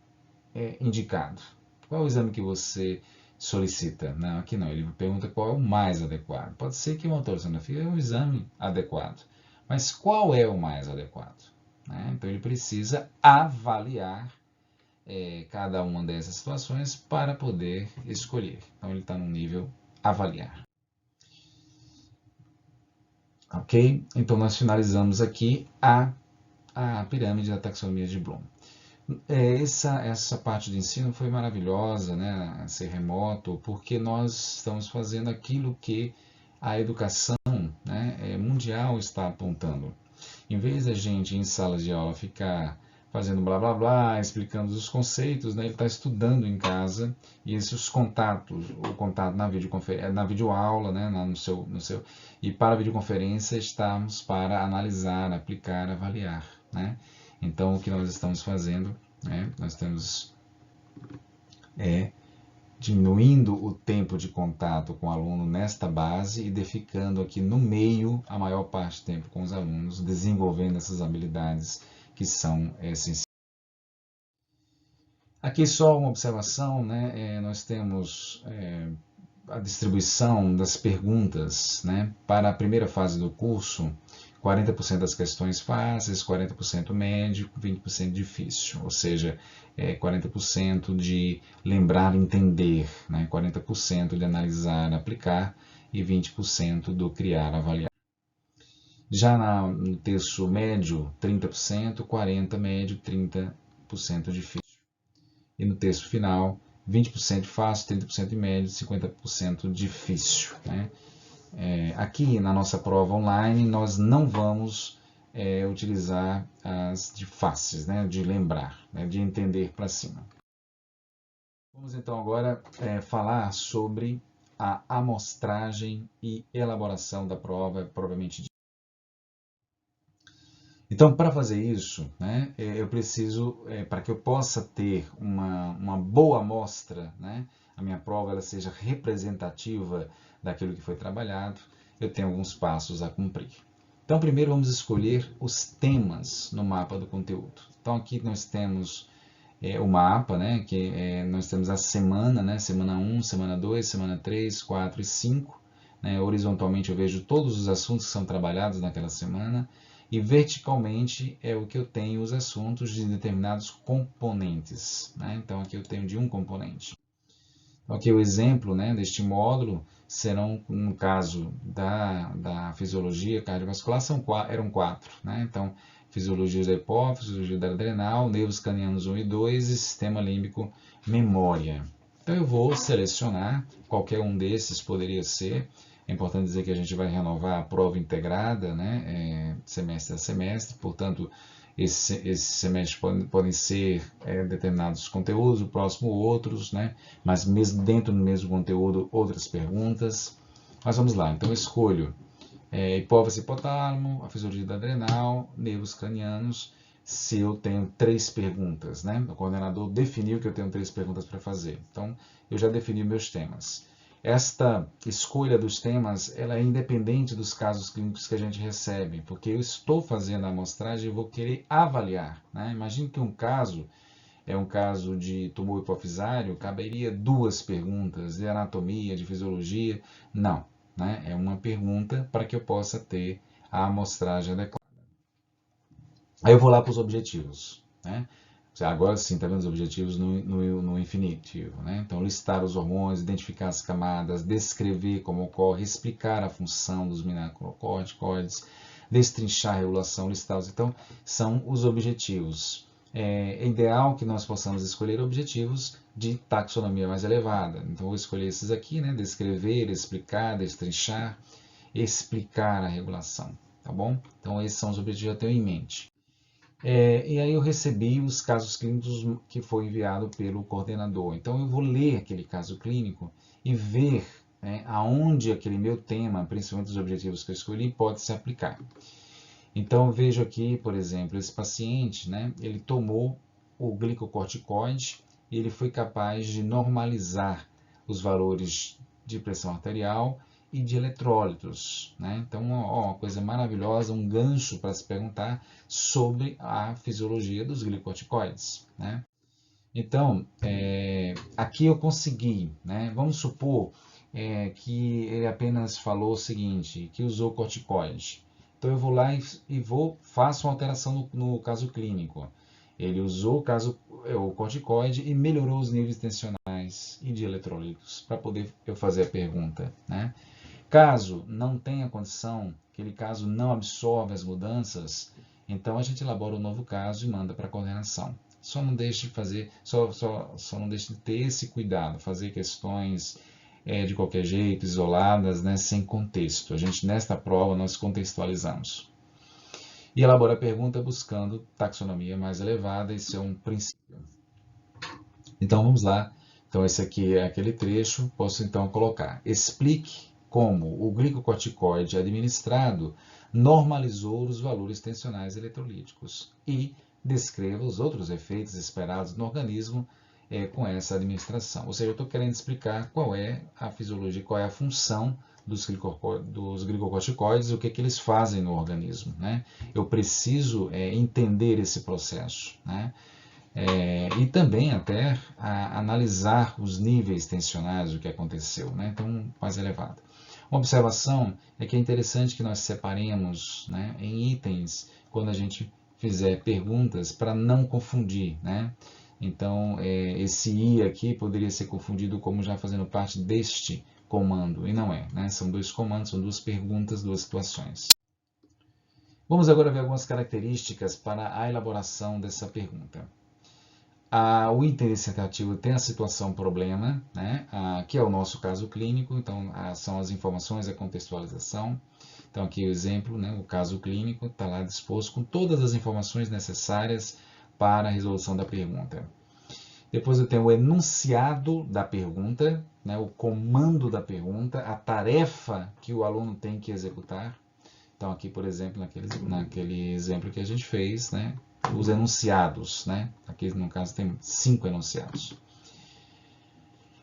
indicado, qual é o exame que você solicita. Não, aqui não, ele pergunta qual é o mais adequado. Pode ser que uma ultrassonografia é um exame adequado, mas qual é o mais adequado? Né? Então, ele precisa avaliar cada uma dessas situações para poder escolher. Então, ele está no nível avaliar. Ok? Então, nós finalizamos aqui a pirâmide da taxonomia de Bloom. Essa parte de ensino foi maravilhosa, né? Ser remoto, porque nós estamos fazendo aquilo que a educação, né, mundial está apontando. Em vez da gente, em sala de aula, ficar fazendo blá blá blá, explicando os conceitos, né? Ele está estudando em casa e esses contatos, o contato na videoaula, né? E para a videoconferência estamos para analisar, aplicar, avaliar, né? Então, o que nós estamos fazendo, né, nós estamos diminuindo o tempo de contato com o aluno nesta base e ficando aqui no meio a maior parte do tempo com os alunos, desenvolvendo essas habilidades que são essenciais. Aqui só uma observação, né? Nós temos a distribuição das perguntas, né? Para a primeira fase do curso, 40% das questões fáceis, 40% médio, 20% difícil, ou seja, 40% de lembrar e entender, né? 40% de analisar e aplicar e 20% do criar e avaliar. Já no terço médio, 30%, 40% médio, 30% difícil. E no texto final, 20% fácil, 30% médio, 50% difícil. Né? Aqui na nossa prova online, nós não vamos utilizar as de fáceis, né? De lembrar, né? De entender para cima. Vamos então agora falar sobre a amostragem e elaboração da prova propriamente dita. Então, para fazer isso, né, eu preciso, para que eu possa ter uma boa amostra, né, a minha prova ela seja representativa daquilo que foi trabalhado, eu tenho alguns passos a cumprir. Então, primeiro vamos escolher os temas no mapa do conteúdo. Então, aqui nós temos o mapa, né, que nós temos a semana, né, semana 1, semana 2, semana 3, 4 e 5. Né, horizontalmente eu vejo todos os assuntos que são trabalhados naquela semana. E verticalmente é o que eu tenho os assuntos de determinados componentes. Né? Então aqui eu tenho de um componente. Então, aqui o exemplo, né, deste módulo serão, no caso da fisiologia cardiovascular, eram 4. Né? Então, fisiologia da hipófise, fisiologia da adrenal, nervos cranianos 1 e 2 e sistema límbico memória. Então eu vou selecionar, qualquer um desses poderia ser. É importante dizer que a gente vai renovar a prova integrada, né, semestre a semestre, portanto, esse semestre podem ser determinados conteúdos, o próximo outros, né, mas mesmo dentro do mesmo conteúdo, outras perguntas. Mas vamos lá, então eu escolho hipófise e hipotálamo, a fisiologia da adrenal, nervos cranianos, se eu tenho 3 perguntas, né? O coordenador definiu que eu tenho 3 perguntas para fazer. Então, eu já defini meus temas. Esta escolha dos temas ela é independente dos casos clínicos que a gente recebe, porque eu estou fazendo a amostragem e vou querer avaliar. Né? Imagine que um caso é um caso de tumor hipofisário, caberia 2 perguntas de anatomia, de fisiologia. Não, né? É uma pergunta para que eu possa ter a amostragem adequada. Aí eu vou lá para os objetivos. Né? Agora sim, está vendo os objetivos no infinitivo. Né? Então, listar os hormônios, identificar as camadas, descrever como ocorre, explicar a função dos mineralocorticoides, destrinchar a regulação, listá-los. Então, são os objetivos. É ideal que nós possamos escolher objetivos de taxonomia mais elevada. Então, vou escolher esses aqui, né? Descrever, explicar, destrinchar, explicar a regulação. Tá bom? Então, esses são os objetivos que eu tenho em mente. E aí eu recebi os casos clínicos que foi enviado pelo coordenador. Então eu vou ler aquele caso clínico e ver aonde aquele meu tema, principalmente os objetivos que eu escolhi, pode se aplicar. Então eu vejo aqui, por exemplo, esse paciente, né, ele tomou o glicocorticoide e ele foi capaz de normalizar os valores de pressão arterial e de eletrólitos. Né? Então, uma coisa maravilhosa, um gancho para se perguntar sobre a fisiologia dos glicocorticoides. Né? Então, aqui eu consegui, né? Vamos supor que ele apenas falou o seguinte, que usou corticoide. Então eu vou lá e faço uma alteração no caso clínico. Ele usou o corticoide e melhorou os níveis tensionais e de eletrólitos para poder eu fazer a pergunta. Né? Caso não tenha condição, aquele caso não absorve as mudanças, então a gente elabora um novo caso e manda para a coordenação. Só não deixe de fazer, só não deixe de ter esse cuidado, fazer questões de qualquer jeito, isoladas, né, sem contexto. A gente nesta prova nós contextualizamos. E elabora a pergunta buscando taxonomia mais elevada, isso é um princípio. Então vamos lá. Então esse aqui é aquele trecho, posso então colocar. Explique como o glicocorticoide administrado normalizou os valores tensionais eletrolíticos e descreva os outros efeitos esperados no organismo com essa administração. Ou seja, eu estou querendo explicar qual é a fisiologia, qual é a função dos glicocorticoides, o que eles fazem no organismo, né? Eu preciso entender esse processo, né? E também até analisar os níveis tensionais do que aconteceu, né? Então, mais elevado. Uma observação é que é interessante que nós separemos, né, em itens quando a gente fizer perguntas para não confundir, né? Então, esse I aqui poderia ser confundido como já fazendo parte deste comando, e não é, né? São dois comandos, são duas perguntas, duas situações. Vamos agora ver algumas características para a elaboração dessa pergunta. O item dissertativo tem a situação problema, né? Que é o nosso caso clínico, então são as informações, a contextualização. Então aqui o exemplo, né? O caso clínico está lá disposto com todas as informações necessárias para a resolução da pergunta. Depois eu tenho o enunciado da pergunta, né? O comando da pergunta, a tarefa que o aluno tem que executar. Então aqui, por exemplo, naquele exemplo que a gente fez, né? Os enunciados, né? Aqui no caso tem 5 enunciados.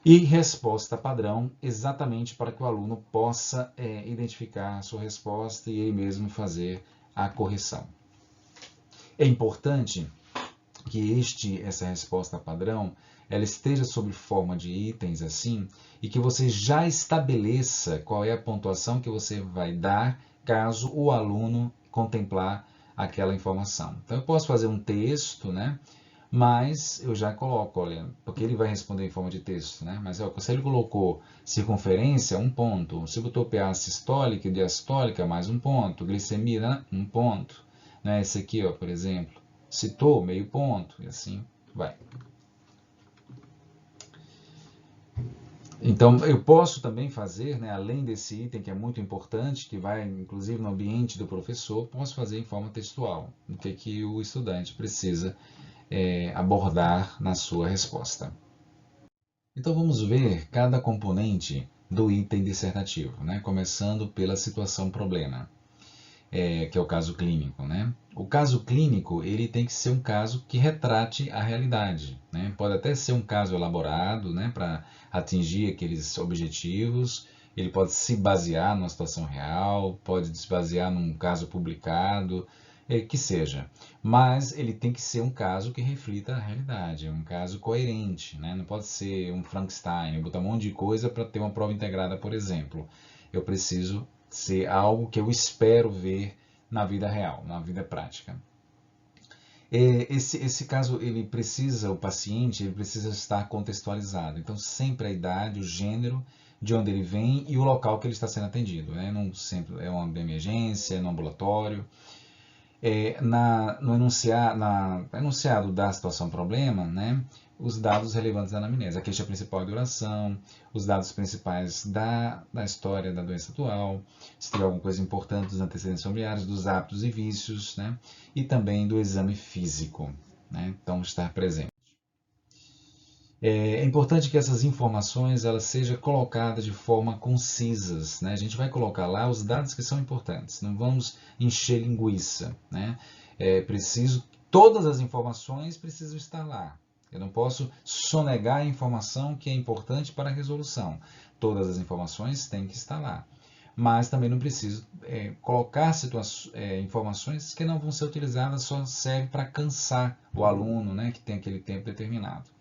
E resposta padrão, exatamente para que o aluno possa identificar a sua resposta e ele mesmo fazer a correção. É importante que essa resposta padrão ela esteja sob forma de itens assim e que você já estabeleça qual é a pontuação que você vai dar caso o aluno contemplar aquela informação. Então eu posso fazer um texto, né? Mas eu já coloco, olha, porque ele vai responder em forma de texto, né? Mas se ele colocou circunferência, 1 ponto. Se botou PA sistólica e diastólica, mais 1 ponto. Glicemia, né? 1 ponto. Né? Esse aqui, ó, por exemplo, citou, meio ponto, e assim vai. Então, eu posso também fazer, né, além desse item que é muito importante, que vai inclusive no ambiente do professor, posso fazer em forma textual, o que o estudante precisa abordar na sua resposta. Então, vamos ver cada componente do item dissertativo, né, começando pela situação problema. Que é o caso clínico, né? O caso clínico ele tem que ser um caso que retrate a realidade, né? Pode até ser um caso elaborado, né, para atingir aqueles objetivos. Ele pode se basear numa situação real, pode se basear num caso publicado, que seja. Mas ele tem que ser um caso que reflita a realidade, um caso coerente, né? Não pode ser um Frankenstein, botar um monte de coisa para ter uma prova integrada, por exemplo. Eu preciso ser algo que eu espero ver na vida real, na vida prática. Esse caso, o paciente, ele precisa estar contextualizado. Então, sempre a idade, o gênero, de onde ele vem e o local que ele está sendo atendido. Né? Não sempre é uma emergência, no ambulatório. No enunciado da situação problema, né, os dados relevantes da anamnese, a queixa principal e duração, os dados principais da história da doença atual, se tiver alguma coisa importante dos antecedentes familiares, dos hábitos e vícios, né, e também do exame físico, né, então estar presente. É importante que essas informações elas sejam colocadas de forma concisas, né? A gente vai colocar lá os dados que são importantes, não vamos encher linguiça, né? Todas as informações precisam estar lá. Eu não posso sonegar a informação que é importante para a resolução. Todas as informações têm que estar lá. Mas também não preciso colocar informações que não vão ser utilizadas, só serve para cansar o aluno, né, que tem aquele tempo determinado.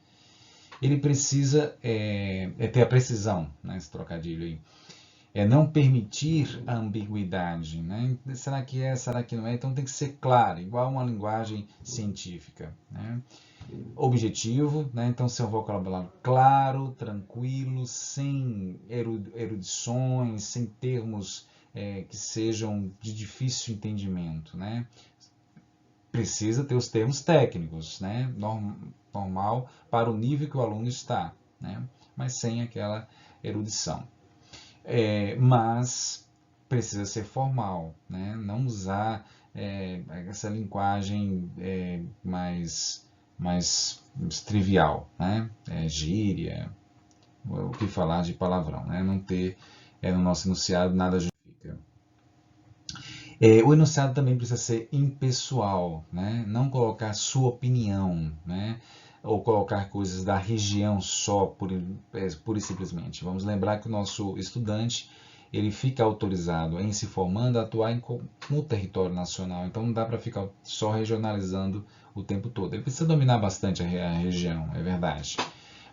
Ele precisa ter a precisão, né, esse trocadilho aí. Não permitir a ambiguidade, né? Será que é, será que não é? Então tem que ser claro, igual uma linguagem científica, né? Objetivo, né? Então ser um vocabulário claro, tranquilo, sem erudições, sem termos que sejam de difícil entendimento, né? Precisa ter os termos técnicos, né? Normal para o nível que o aluno está, né? Mas sem aquela erudição. Mas precisa ser formal, né? Não usar essa linguagem mais trivial, né? Gíria, o que falar de palavrão, né? Não ter no nosso enunciado nada justifica. O enunciado também precisa ser impessoal, né? Não colocar sua opinião, né? Ou colocar coisas da região só, pura e simplesmente. Vamos lembrar que o nosso estudante ele fica autorizado em se formando a atuar no território nacional, então não dá para ficar só regionalizando o tempo todo. Ele precisa dominar bastante a região, é verdade,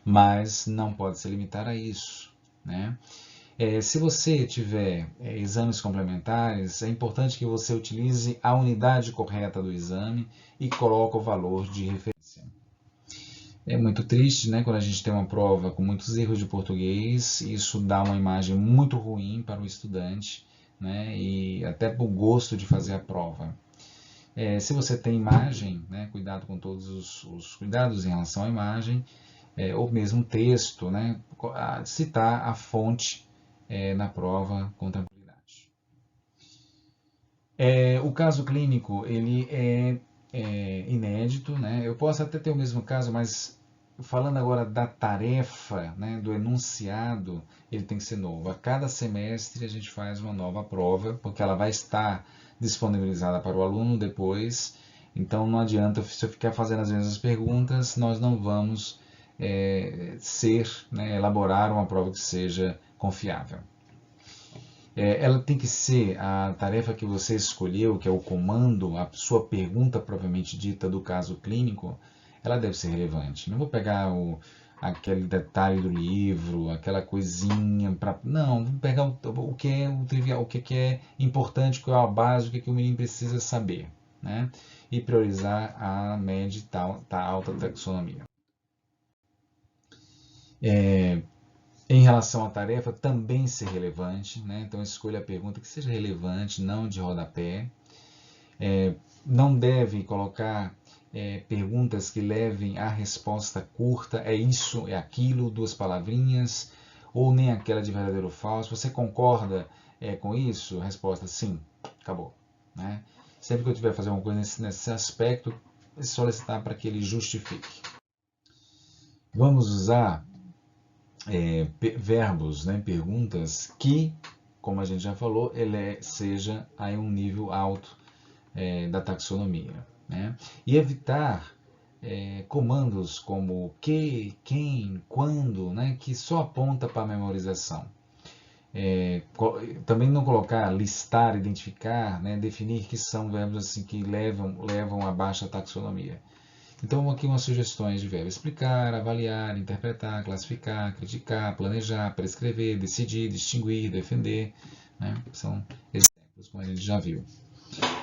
mas não pode se limitar a isso, né? Se você tiver exames complementares, é importante que você utilize a unidade correta do exame e coloque o valor de referência. É muito triste, né, quando a gente tem uma prova com muitos erros de português, isso dá uma imagem muito ruim para o estudante, né, e até para o gosto de fazer a prova. Se você tem imagem, né, cuidado com todos os cuidados em relação à imagem, ou mesmo texto, né, citar a fonte na prova com tranquilidade. O caso clínico ele é inédito, né? Eu posso até ter o mesmo caso, mas falando agora da tarefa, né, do enunciado, ele tem que ser novo. A cada semestre a gente faz uma nova prova, porque ela vai estar disponibilizada para o aluno depois. Então não adianta se eu ficar fazendo as mesmas perguntas, nós não vamos né, elaborar uma prova que seja confiável. Ela tem que ser a tarefa que você escolheu, que é o comando, a sua pergunta propriamente dita do caso clínico, ela deve ser relevante. Não vou pegar aquele detalhe do livro, aquela coisinha para. Não, vou pegar o que é o trivial, o que é importante, qual é a base, o que o menino precisa saber, né? E priorizar a média e alta taxonomia. Em relação à tarefa, também ser relevante, né? Então escolha a pergunta que seja relevante, não de rodapé. Não deve colocar perguntas que levem à resposta curta, é isso, é aquilo, duas palavrinhas, ou nem aquela de verdadeiro ou falso. Você concorda com isso? Resposta sim, acabou. Né? Sempre que eu tiver fazer alguma coisa nesse aspecto, solicitar para que ele justifique. Vamos usar verbos, né, perguntas que, como a gente já falou, ele seja a um nível alto da taxonomia. Né? E evitar comandos como que, quem, quando, né, que só aponta para a memorização. Também não colocar listar, identificar, né, definir que são verbos assim que levam a baixa taxonomia. Então, aqui umas sugestões de verbo: explicar, avaliar, interpretar, classificar, criticar, planejar, prescrever, decidir, distinguir, defender. Né? São exemplos, como a gente já viu.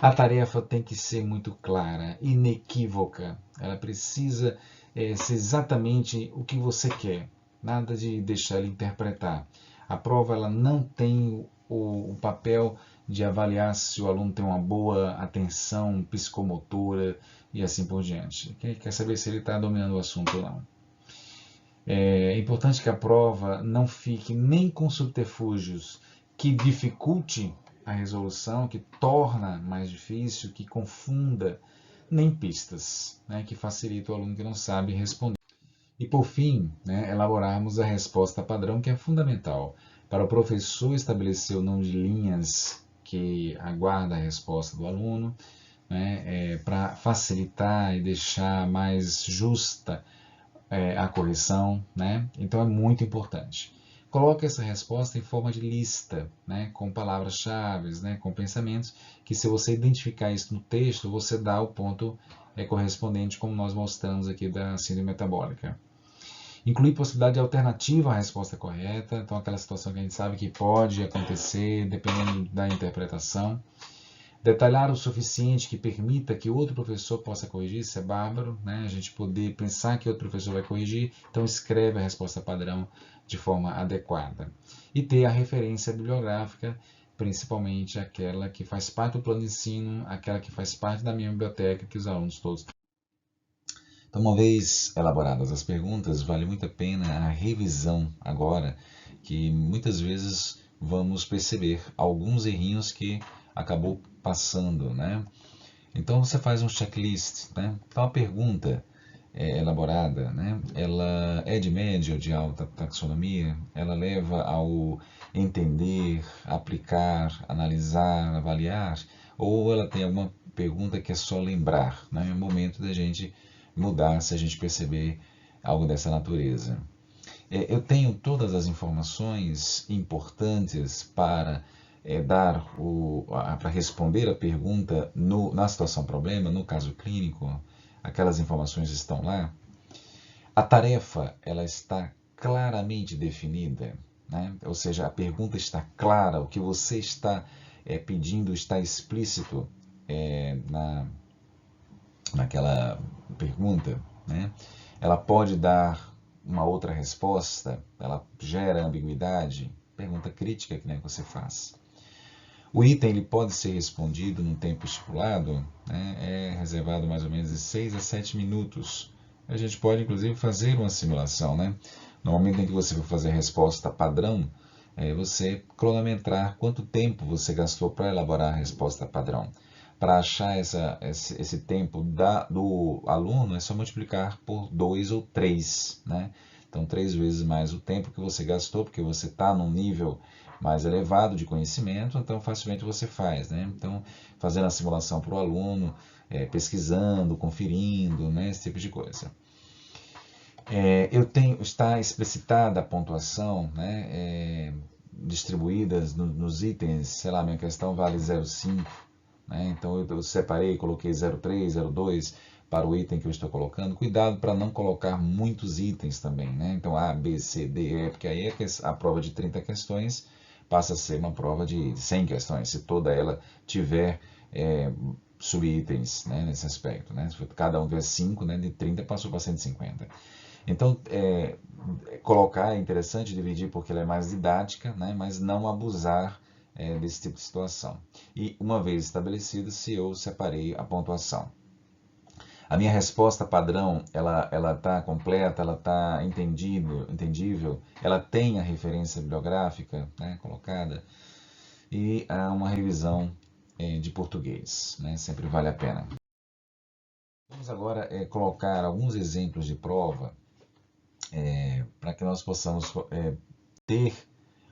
A tarefa tem que ser muito clara, inequívoca. Ela precisa ser exatamente o que você quer. Nada de deixar ele interpretar. A prova ela não tem o papel de avaliar se o aluno tem uma boa atenção psicomotora e assim por diante. Quer saber se ele está dominando o assunto ou não. É importante que a prova não fique nem com subterfúgios que dificulte a resolução, que torna mais difícil, que confunda, nem pistas, né, que facilita o aluno que não sabe responder. E por fim, né, elaborarmos a resposta padrão, que é fundamental para o professor estabelecer o número de linhas que aguarda a resposta do aluno, né, para facilitar e deixar mais justa a correção, né? Então é muito importante. Coloque essa resposta em forma de lista, né? Com palavras-chave, né? Com pensamentos, que se você identificar isso no texto, você dá o ponto correspondente, como nós mostramos aqui da síndrome metabólica. Incluir possibilidade de alternativa à resposta correta, então aquela situação que a gente sabe que pode acontecer, dependendo da interpretação. Detalhar o suficiente que permita que outro professor possa corrigir, isso é bárbaro, né? A gente poder pensar que outro professor vai corrigir, então escreve a resposta padrão de forma adequada. E ter a referência bibliográfica, principalmente aquela que faz parte do plano de ensino, aquela que faz parte da minha biblioteca, que os alunos todos. Então, uma vez elaboradas as perguntas, vale muito a pena a revisão agora, que muitas vezes vamos perceber alguns errinhos que acabou passando, né? Então você faz um checklist, né? Então a pergunta elaborada, né? Ela é de média ou de alta taxonomia? Ela leva ao entender, aplicar, analisar, avaliar? ou ela tem alguma pergunta que é só lembrar, né? É o momento da gente mudar se a gente perceber algo dessa natureza. Eu tenho todas as informações importantes para para responder a pergunta na situação problema, no caso clínico, aquelas informações estão lá. A tarefa ela está claramente definida, né? Ou seja, a pergunta está clara, o que você está pedindo está explícito naquela pergunta, né? Ela pode dar uma outra resposta, ela gera ambiguidade, pergunta crítica que nem você faz. O item ele pode ser respondido num tempo estipulado, né? É reservado mais ou menos de 6 a 7 minutos. A gente pode inclusive fazer uma simulação, né? No momento em que você for fazer a resposta padrão, você cronometrar quanto tempo você gastou para elaborar a resposta padrão. Para achar esse tempo do aluno, é só multiplicar por 2 ou 3, né? Então, 3 vezes mais o tempo que você gastou, porque você está num nível mais elevado de conhecimento, então facilmente você faz, né? Então, fazendo a simulação para o aluno, pesquisando, conferindo, né? Esse tipo de coisa. Está explicitada a pontuação, né? Distribuídas nos itens, sei lá, minha questão vale 0,5, né? Então eu separei, coloquei 0,3, 0,2 para o item que eu estou colocando. Cuidado para não colocar muitos itens também, né? Então A, B, C, D, E, porque aí a prova de 30 questões passa a ser uma prova de 100 questões, se toda ela tiver subitens, né, nesse aspecto, né? Se cada um tiver 5, né, de 30 passou para 150. Então, colocar é interessante dividir porque ela é mais didática, né, mas não abusar desse tipo de situação. E uma vez estabelecido, se eu separei a pontuação. A minha resposta padrão, ela está completa, ela está entendível, ela tem a referência bibliográfica, né, colocada, e há uma revisão de português, né, sempre vale a pena. Vamos agora colocar alguns exemplos de prova para que nós possamos ter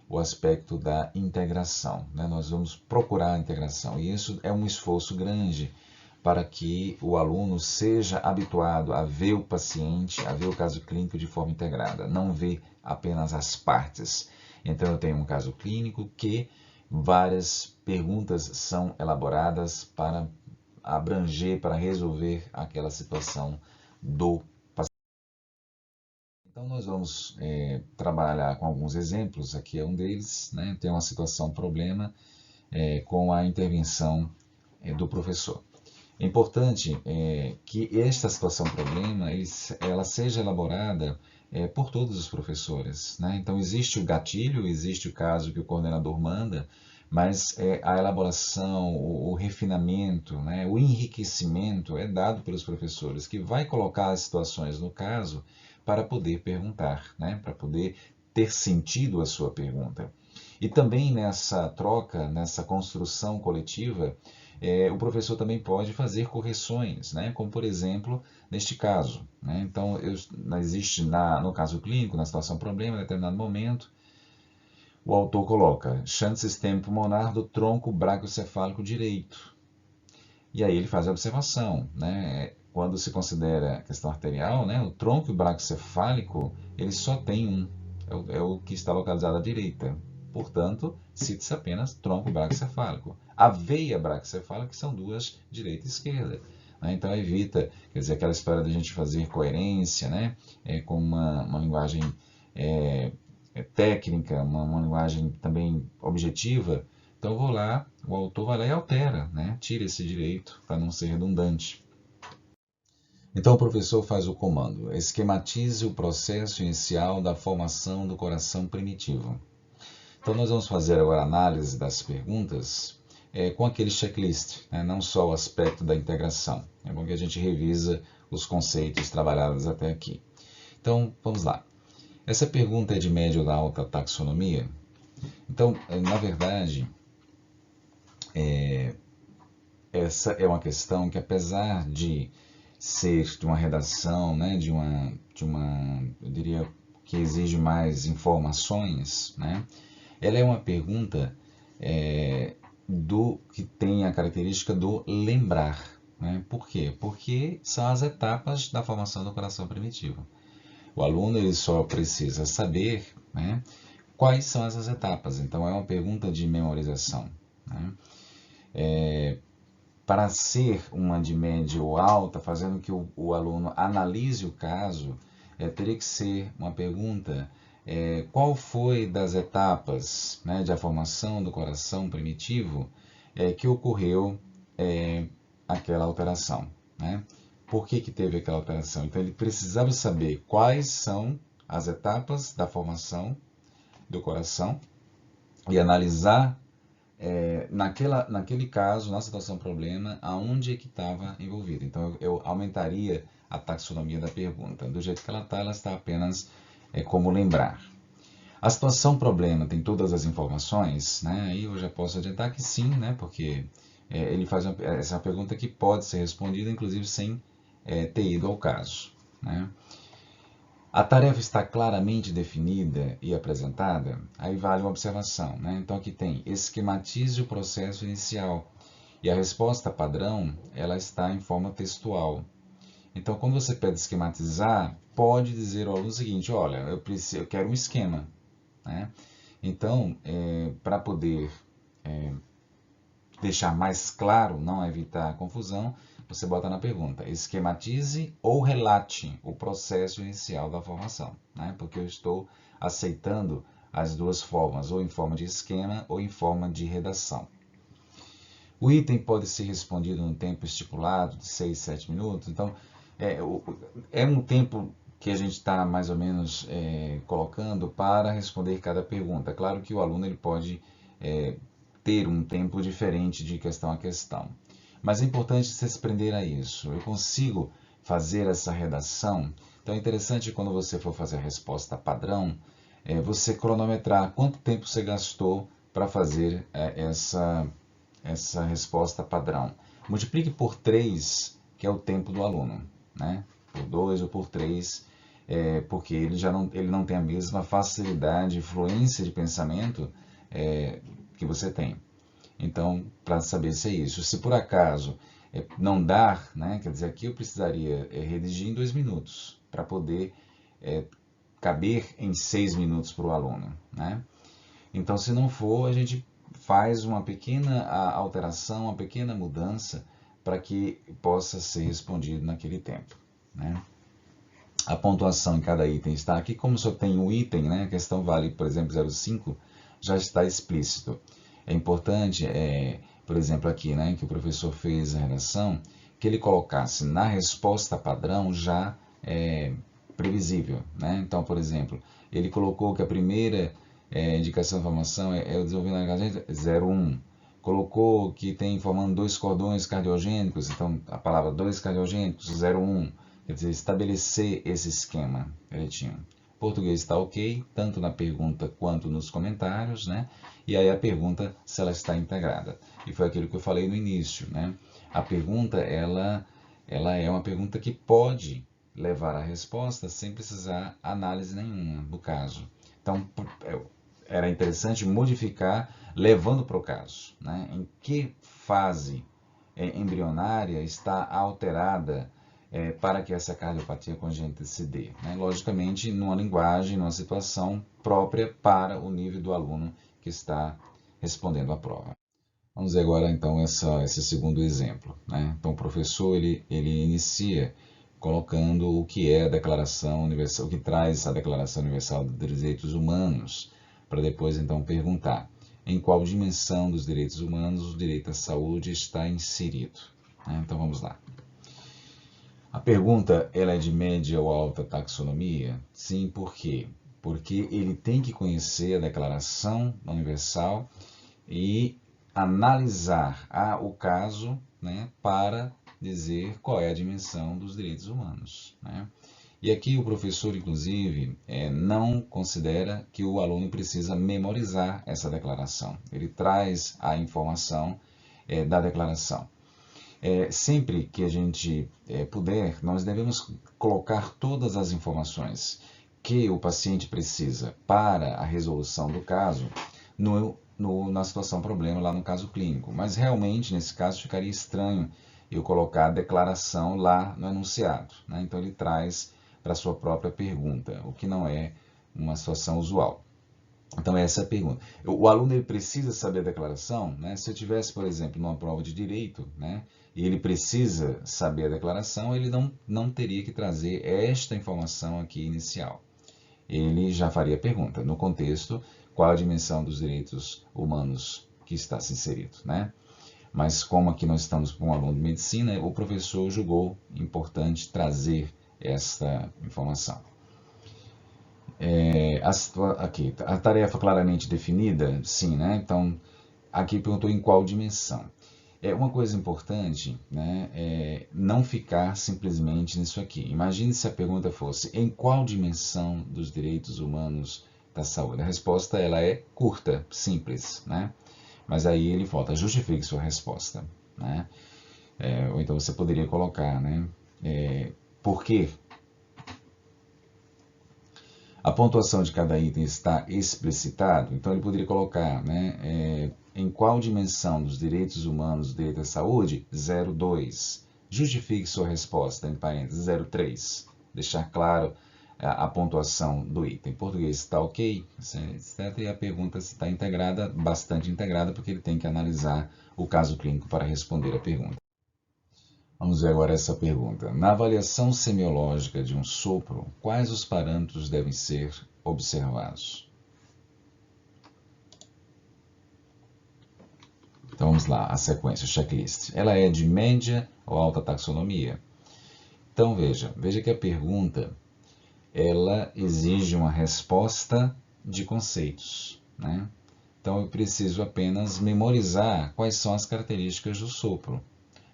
o aspecto da integração, né? Nós vamos procurar a integração e isso é um esforço grande para que o aluno seja habituado a ver o paciente, a ver o caso clínico de forma integrada, não ver apenas as partes. Então eu tenho um caso clínico que várias perguntas são elaboradas para abranger, para resolver aquela situação do paciente. Então nós vamos trabalhar com alguns exemplos, aqui é um deles, né? Tem uma situação, problema, com a intervenção do professor. É importante que esta situação problema ela seja elaborada por todos os professores, né? Então existe o gatilho, existe o caso que o coordenador manda, mas a elaboração, o refinamento, né, o enriquecimento é dado pelos professores, que vai colocar as situações no caso para poder perguntar, né, para poder ter sentido a sua pergunta. E também nessa troca, nessa construção coletiva, o professor também pode fazer correções, né? Como por exemplo, neste caso. Né? Então, existe no caso clínico, na situação problema, em determinado momento, o autor coloca chante sistema pulmonar do tronco braquiocefálico direito. E aí ele faz a observação, né? Quando se considera a questão arterial, né? O tronco braquiocefálico, ele só tem um, é o que está localizado à direita. Portanto, cita-se apenas tronco braquiocefálico. A veia braquiocefálica, que são duas, direita e esquerda. Né? Então evita, quer dizer, aquela história de a gente fazer coerência, né? Com uma linguagem técnica, uma linguagem também objetiva. Então eu vou lá, o autor vai lá e altera, né? Tira esse direito para não ser redundante. Então o professor faz o comando: esquematize o processo inicial da formação do coração primitivo. Então nós vamos fazer agora a análise das perguntas com aquele checklist, né? Não só o aspecto da integração. É bom que a gente revisa os conceitos trabalhados até aqui. Então vamos lá. Essa pergunta é de média ou da alta taxonomia. Então, na verdade, essa é uma questão que, apesar de ser de uma redação, né, eu diria que exige mais informações, né, ela é uma pergunta que tem a característica do lembrar. Né? Por quê? Porque são as etapas da formação do coração primitivo. O aluno ele só precisa saber, né, quais são essas etapas. Então, é uma pergunta de memorização. Né? Para ser uma de média ou alta, fazendo que o aluno analise o caso, teria que ser uma pergunta: qual foi das etapas, né, de a formação do coração primitivo que ocorreu aquela alteração? Né? Por que teve aquela alteração? Então ele precisava saber quais são as etapas da formação do coração e analisar naquele caso, na situação problema, aonde é que estava envolvido. Então eu aumentaria a taxonomia da pergunta. Do jeito que ela está apenas como lembrar. A situação problema tem todas as informações, né? Aí eu já posso adiantar que sim, né? Porque ele faz essa é uma pergunta que pode ser respondida, inclusive sem ter ido ao caso. Né? A tarefa está claramente definida e apresentada, aí vale uma observação. Né? Então aqui tem: esquematize o processo inicial. E a resposta padrão ela está em forma textual. Então, quando você pede esquematizar, pode dizer ao aluno o seguinte: olha, eu quero um esquema. Né? Então, para poder deixar mais claro, não evitar a confusão, você bota na pergunta: esquematize ou relate o processo inicial da formação, né? Porque eu estou aceitando as duas formas, ou em forma de esquema ou em forma de redação. O item pode ser respondido no tempo estipulado de 6, 7 minutos, então é um tempo que a gente está mais ou menos colocando para responder cada pergunta. Claro que o aluno ele pode ter um tempo diferente de questão a questão. Mas é importante você se prender a isso. Eu consigo fazer essa redação. Então é interessante quando você for fazer a resposta padrão, você cronometrar quanto tempo você gastou para fazer essa resposta padrão. Multiplique por 3, que é o tempo do aluno. Né? Por 2 ou por 3, porque ele não tem a mesma facilidade e fluência de pensamento que você tem. Então, para saber se é isso. Se por acaso não dar, né, quer dizer, aqui eu precisaria redigir em 2 minutos, para poder caber em 6 minutos para o aluno. Né? Então, se não for, a gente faz uma pequena alteração, uma pequena mudança, para que possa ser respondido naquele tempo. Né? A pontuação em cada item está aqui. Como só tem um item, né, a questão vale, por exemplo, 0,5, já está explícito. É importante, por exemplo, aqui, né, que o professor fez a redação, que ele colocasse na resposta padrão já previsível. Né? Então, por exemplo, ele colocou que a primeira indicação de formação é o desenvolvimento da garganta 0,1. Colocou que tem formando 2 cordões cardiogênicos, então a palavra 2 cardiogênicos 0,1. Quer dizer, estabelecer esse esquema direitinho. O português está ok, tanto na pergunta quanto nos comentários, né? E aí a pergunta, se ela está integrada. E foi aquilo que eu falei no início, né? A pergunta, ela é uma pergunta que pode levar à resposta sem precisar análise nenhuma do caso. Então, era interessante modificar levando para o caso. Né? Em que fase embrionária está alterada para que essa cardiopatia congênita se dê. Né? Logicamente, numa linguagem, numa situação própria para o nível do aluno que está respondendo à prova. Vamos ver agora, então, esse segundo exemplo. Né? Então, o professor ele inicia colocando o que é a Declaração Universal, o que traz a Declaração Universal dos Direitos Humanos, para depois, então, perguntar em qual dimensão dos direitos humanos o direito à saúde está inserido. Né? Então, vamos lá. A pergunta ela é de média ou alta taxonomia? Sim, por quê? Porque ele tem que conhecer a Declaração Universal e analisar o caso, né, para dizer qual é a dimensão dos direitos humanos. Né? E aqui o professor, inclusive, não considera que o aluno precisa memorizar essa declaração. Ele traz a informação da declaração. Sempre que a gente puder, nós devemos colocar todas as informações que o paciente precisa para a resolução do caso no na situação problema, lá no caso clínico. Mas realmente, nesse caso, ficaria estranho eu colocar a declaração lá no enunciado, né? Então ele traz para a sua própria pergunta, o que não é uma situação usual. Então essa é a pergunta. O aluno ele precisa saber a declaração, né? Se eu tivesse, por exemplo, numa prova de direito, né, e ele precisa saber a declaração, ele não teria que trazer esta informação aqui inicial. Ele já faria a pergunta, no contexto, qual a dimensão dos direitos humanos que está se inserido, né? Mas como aqui nós estamos com um aluno de medicina, o professor julgou importante trazer esta informação. Aqui, a tarefa claramente definida, sim, né? Então, aqui perguntou em qual dimensão. Uma coisa importante, né, é não ficar simplesmente nisso aqui. Imagine se a pergunta fosse em qual dimensão dos direitos humanos da saúde. A resposta ela é curta, simples, né? Mas aí ele volta, justifique sua resposta, né? Ou então você poderia colocar, né? Por quê? A pontuação de cada item está explicitado, então ele poderia colocar, né, em qual dimensão dos direitos humanos do direito à saúde? 0,2. Justifique sua resposta, em parênteses, 0,3. Deixar claro a pontuação do item. Em português está ok, etc. E a pergunta está integrada, bastante integrada, porque ele tem que analisar o caso clínico para responder a pergunta. Vamos ver agora essa pergunta. Na avaliação semiológica de um sopro, quais os parâmetros devem ser observados? Então vamos lá, a sequência, o checklist. Ela é de média ou alta taxonomia? Então veja que a pergunta ela exige uma resposta de conceitos, né? Então eu preciso apenas memorizar quais são as características do sopro.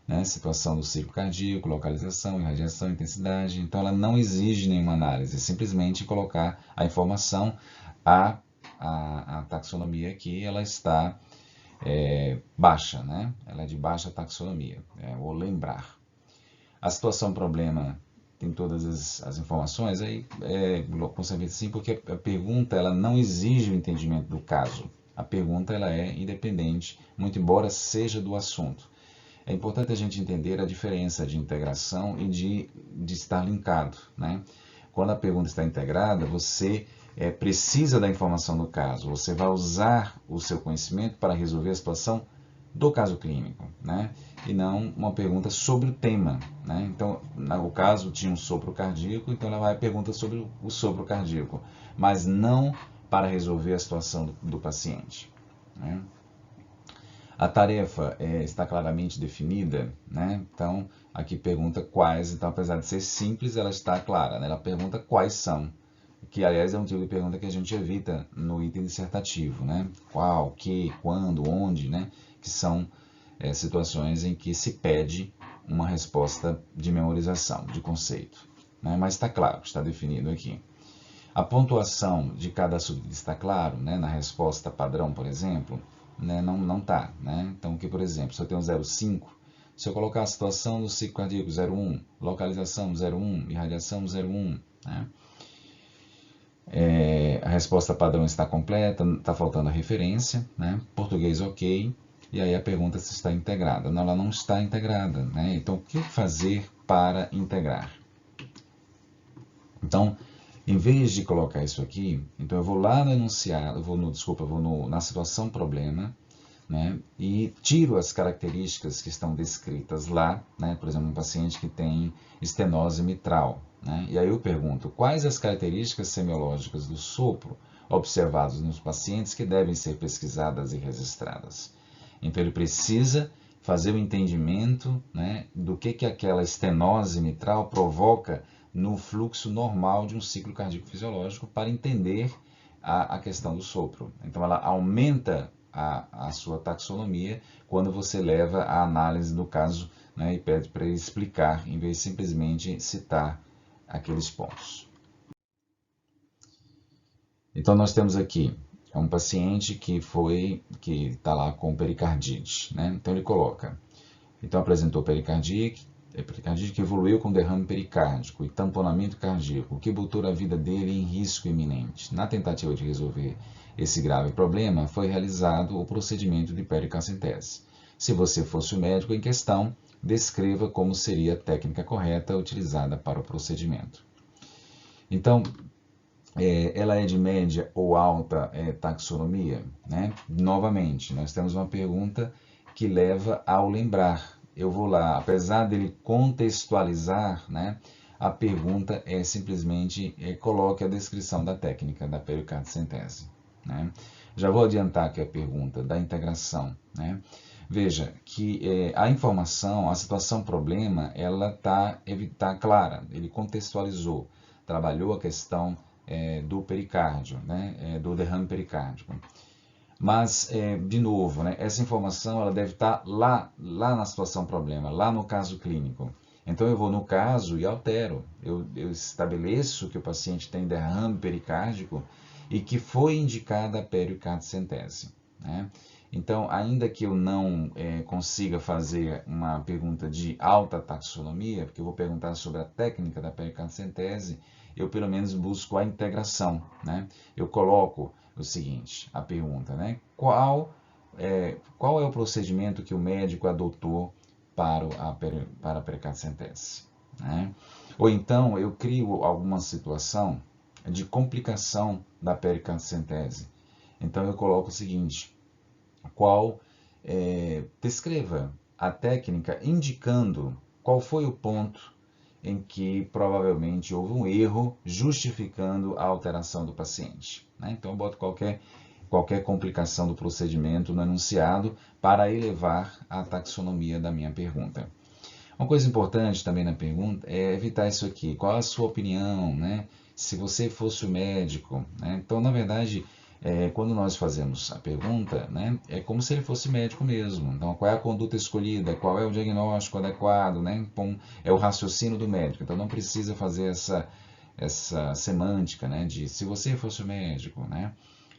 Né? Situação do ciclo cardíaco, localização, irradiação, intensidade. Então ela não exige nenhuma análise, é simplesmente colocar a informação. A taxonomia aqui ela está baixa, né? Ela é de baixa taxonomia, ou lembrar. A situação problema tem todas as informações, aí consequentemente sim, porque a pergunta ela não exige o entendimento do caso. A pergunta ela é independente, muito embora seja do assunto. É importante a gente entender a diferença de integração e de estar linkado, né? Quando a pergunta está integrada, você precisa da informação do caso, você vai usar o seu conhecimento para resolver a situação do caso clínico, né? E não uma pergunta sobre o tema, né? Então, no caso tinha um sopro cardíaco, então ela vai perguntar sobre o sopro cardíaco, mas não para resolver a situação do paciente, né? A tarefa está claramente definida, né? Então, aqui pergunta quais, então apesar de ser simples, ela está clara, né? Ela pergunta quais são, que aliás é um tipo de pergunta que a gente evita no item dissertativo, né? Qual, que, quando, onde, né? Que são situações em que se pede uma resposta de memorização, de conceito, né? Mas está claro, está definido aqui. A pontuação de cada subida está claro, né? Na resposta padrão, por exemplo, né? Não está, né? Então, aqui, por exemplo, se eu tenho 0,5, se eu colocar a situação do ciclo cardíaco 0,1, localização 0,1, irradiação 0,1, né? A resposta padrão está completa, está faltando a referência, né? Português ok, e aí a pergunta se está integrada. Não, ela não está integrada, né? Então, o que fazer para integrar? Então, em vez de colocar isso aqui, então eu vou lá no enunciado, eu vou na situação problema, né? E tiro as características que estão descritas lá, né? Por exemplo, um paciente que tem estenose mitral, né? E aí eu pergunto, quais as características semiológicas do sopro observadas nos pacientes que devem ser pesquisadas e registradas? Então ele precisa fazer o entendimento, né, do que aquela estenose mitral provoca no fluxo normal de um ciclo cardíaco fisiológico para entender a questão do sopro. Então ela aumenta a sua taxonomia quando você leva a análise do caso, né, e pede para ele explicar, em vez de simplesmente citar aqueles pontos. Então nós temos aqui um paciente que está lá com pericardite, né? Então ele coloca, então apresentou pericardite, pericardite que evoluiu com derrame pericárdico e tamponamento cardíaco, o que botou a vida dele em risco iminente. Na tentativa de resolver esse grave problema, foi realizado o procedimento de pericardicentese. Se você fosse o médico em questão, descreva como seria a técnica correta utilizada para o procedimento. Então, ela é de média ou alta taxonomia? Né? Novamente, nós temos uma pergunta que leva ao lembrar. Eu vou lá, apesar dele contextualizar, né, a pergunta é simplesmente coloque a descrição da técnica da pericardicentese. Né? Já vou adiantar aqui a pergunta da integração. Né? Veja que a informação, a situação problema, ela tá clara. Ele contextualizou, trabalhou a questão do pericárdio, né, do derrame pericárdico. Mas, de novo, né, essa informação ela deve estar lá na situação problema, lá no caso clínico. Então eu vou no caso e altero. Eu estabeleço que o paciente tem derrame pericárdico e que foi indicada a pericardicentese. Né? Então, ainda que eu não consiga fazer uma pergunta de alta taxonomia, porque eu vou perguntar sobre a técnica da pericardicentese, eu pelo menos busco a integração. Né? Eu coloco o seguinte, a pergunta, né? Qual é o procedimento que o médico adotou para a pericardicentese? Né? Ou então eu crio alguma situação de complicação da pericardicentese. Então eu coloco o seguinte, descreva a técnica indicando qual foi o ponto em que provavelmente houve um erro justificando a alteração do paciente. Né? Então eu boto qualquer complicação do procedimento no enunciado para elevar a taxonomia da minha pergunta. Uma coisa importante também na pergunta é evitar isso aqui. Qual a sua opinião, né? Se você fosse o médico, né? Então, na verdade, quando nós fazemos a pergunta, né, é como se ele fosse médico mesmo. Então, qual é a conduta escolhida? Qual é o diagnóstico adequado? Né? Então, é o raciocínio do médico. Então, não precisa fazer essa semântica, né, de se você fosse o médico. Né?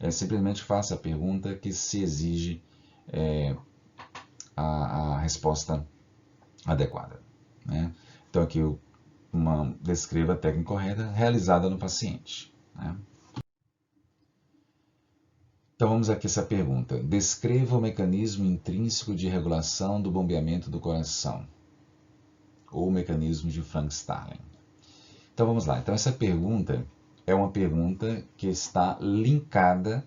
Simplesmente faça a pergunta que se exige a resposta adequada. Né? Então, aqui descreva a técnica correta realizada no paciente. Né? Então vamos aqui essa pergunta. Descreva o mecanismo intrínseco de regulação do bombeamento do coração, ou o mecanismo de Frank-Starling. Então vamos lá. Então essa pergunta é uma pergunta que está linkada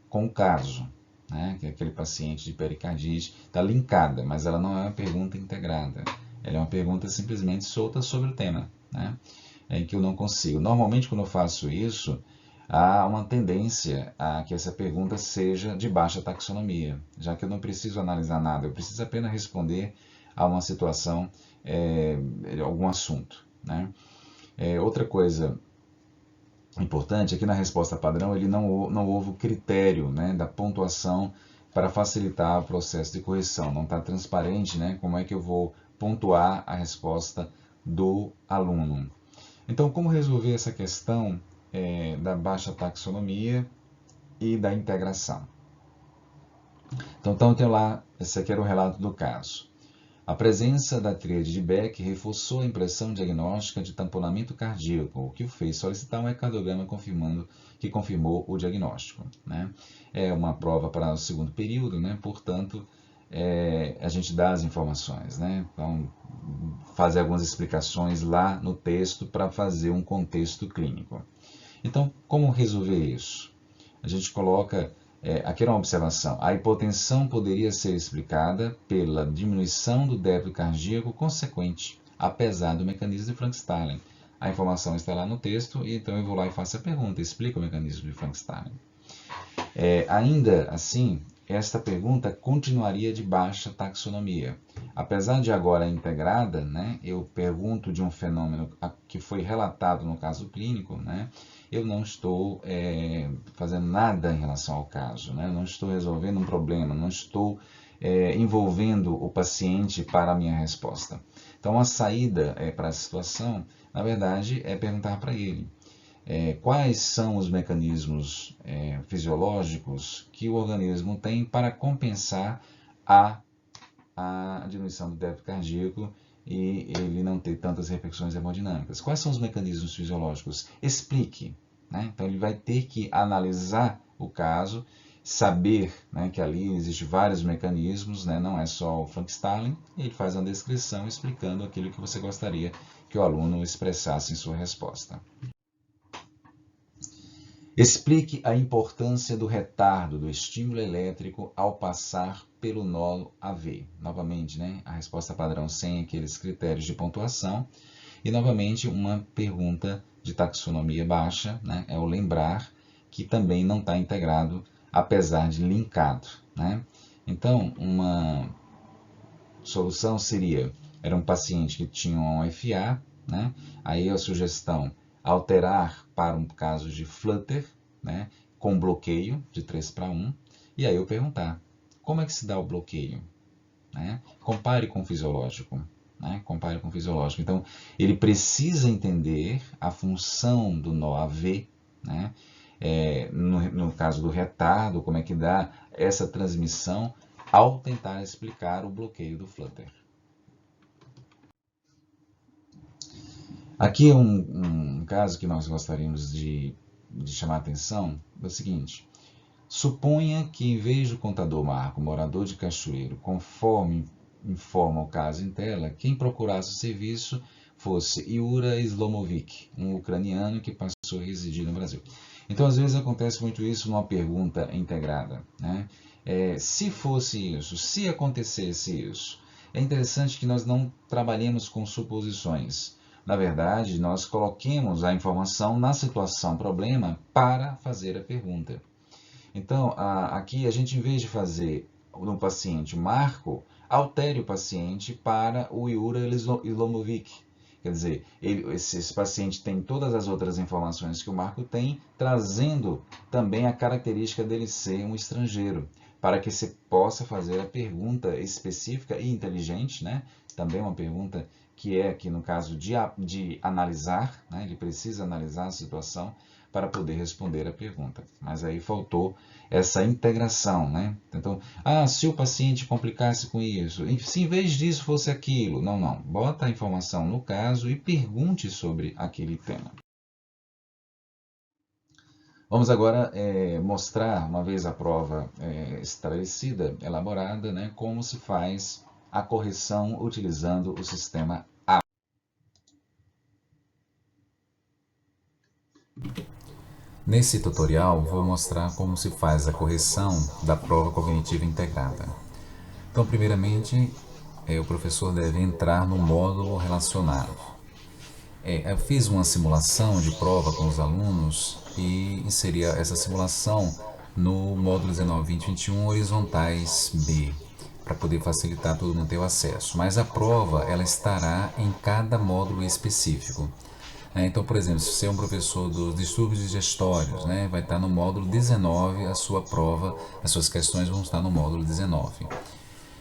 com o caso, né? Que é aquele paciente de pericardite, está linkada, mas ela não é uma pergunta integrada. Ela é uma pergunta simplesmente solta sobre o tema, né? Em que eu não consigo. Normalmente quando eu faço isso, há uma tendência a que essa pergunta seja de baixa taxonomia, já que eu não preciso analisar nada, eu preciso apenas responder a uma situação, algum assunto. Né? Outra coisa importante é que na resposta padrão ele não houve o critério, né, da pontuação para facilitar o processo de correção. Não está transparente, né, como é que eu vou pontuar a resposta do aluno. Então, como resolver essa questão da baixa taxonomia e da integração? Então tem lá, esse aqui era o relato do caso. A presença da tríade de Beck reforçou a impressão diagnóstica de tamponamento cardíaco, o que o fez solicitar um ecocardiograma que confirmou o diagnóstico. Né? É uma prova para o segundo período, né? Portanto, a gente dá as informações. Né? Então, fazer algumas explicações lá no texto para fazer um contexto clínico. Então, como resolver isso? A gente coloca, aqui era uma observação, a hipotensão poderia ser explicada pela diminuição do débito cardíaco consequente, apesar do mecanismo de Frank-Starling. A informação está lá no texto, e então eu vou lá e faço a pergunta, explica o mecanismo de Frank-Starling. Ainda assim, esta pergunta continuaria de baixa taxonomia. Apesar de agora integrada, né, eu pergunto de um fenômeno que foi relatado no caso clínico, né, eu não estou fazendo nada em relação ao caso, né, não estou resolvendo um problema, não estou envolvendo o paciente para a minha resposta. Então, a saída para a situação, na verdade, é perguntar para ele. Quais são os mecanismos fisiológicos que o organismo tem para compensar a a diminuição do débito cardíaco e ele não ter tantas repercussões hemodinâmicas. Quais são os mecanismos fisiológicos? Explique. Né? Então ele vai ter que analisar o caso, saber, né, que ali existem vários mecanismos, né, não é só o Frankenstein, e ele faz uma descrição explicando aquilo que você gostaria que o aluno expressasse em sua resposta. Explique a importância do retardo do estímulo elétrico ao passar pelo nó AV. Novamente, né, a resposta padrão sem aqueles critérios de pontuação. E, novamente, uma pergunta de taxonomia baixa, né, é o lembrar que também não está integrado, apesar de linkado. Né? Então, uma solução seria, era um paciente que tinha um FA, né? Aí a sugestão, alterar para um caso de flutter, né? Com bloqueio de 3:1, e aí eu perguntar, como é que se dá o bloqueio? Né? Compare com o fisiológico. Né? Compare com o fisiológico. Então, ele precisa entender a função do nó AV, né? No caso do retardo, como é que dá essa transmissão ao tentar explicar o bloqueio do flutter. Aqui um caso que nós gostaríamos de chamar a atenção é o seguinte. Suponha que, em vez do contador Marco, morador de Cachoeiro, conforme informa o caso em tela, quem procurasse o serviço fosse Yura Slomovic, um ucraniano que passou a residir no Brasil. Então, às vezes acontece muito isso numa pergunta integrada. Né? Se fosse isso, se acontecesse isso, é interessante que nós não trabalhemos com suposições. Na verdade, nós coloquemos a informação na situação problema para fazer a pergunta. Então, aqui a gente, em vez de fazer no paciente Marco, altere o paciente para o Yura Slomovic. Quer dizer, esse paciente tem todas as outras informações que o Marco tem, trazendo também a característica dele ser um estrangeiro, para que se possa fazer a pergunta específica e inteligente, né? Também uma pergunta que é aqui no caso de analisar, né? Ele precisa analisar a situação para poder responder a pergunta. Mas aí faltou essa integração, né? Então, se o paciente complicasse com isso, se em vez disso fosse aquilo, não. Bota a informação no caso e pergunte sobre aquele tema. Vamos agora mostrar, uma vez a prova estabelecida, elaborada, né, como se faz a correção utilizando o sistema A. Nesse tutorial, vou mostrar como se faz a correção da prova cognitiva integrada. Então, primeiramente, o professor deve entrar no módulo relacionado. Eu fiz uma simulação de prova com os alunos e inseri essa simulação no módulo 19-20-21 horizontais B, para poder facilitar todo mundo ter o acesso. Mas a prova ela estará em cada módulo específico. Então, por exemplo, se você é um professor dos distúrbios digestórios, né, vai estar no módulo 19 a sua prova, as suas questões vão estar no módulo 19.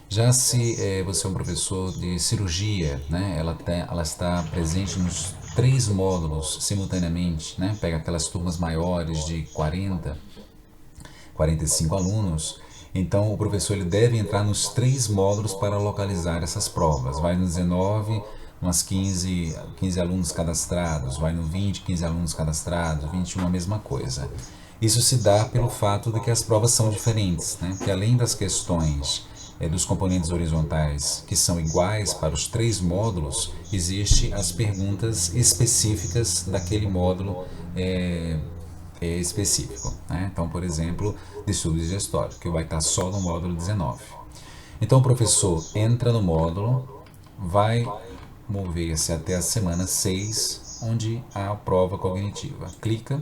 Já se você é um professor de cirurgia, né, ela está presente nos 3 módulos simultaneamente, né, pega aquelas turmas maiores de 40, 45 alunos, então o professor ele deve entrar nos 3 módulos para localizar essas provas. Vai no 19, umas 15 alunos cadastrados, vai no 20, 15 alunos cadastrados, 21 a mesma coisa. Isso se dá pelo fato de que as provas são diferentes, né? Que além das questões dos componentes horizontais que são iguais para os 3 módulos, existem as perguntas específicas daquele módulo específico. Né? Então, por exemplo, distúrbio digestório, que vai estar só no módulo 19. Então, o professor entra no módulo, vai mover-se até a semana 6, onde há a prova cognitiva. Clica,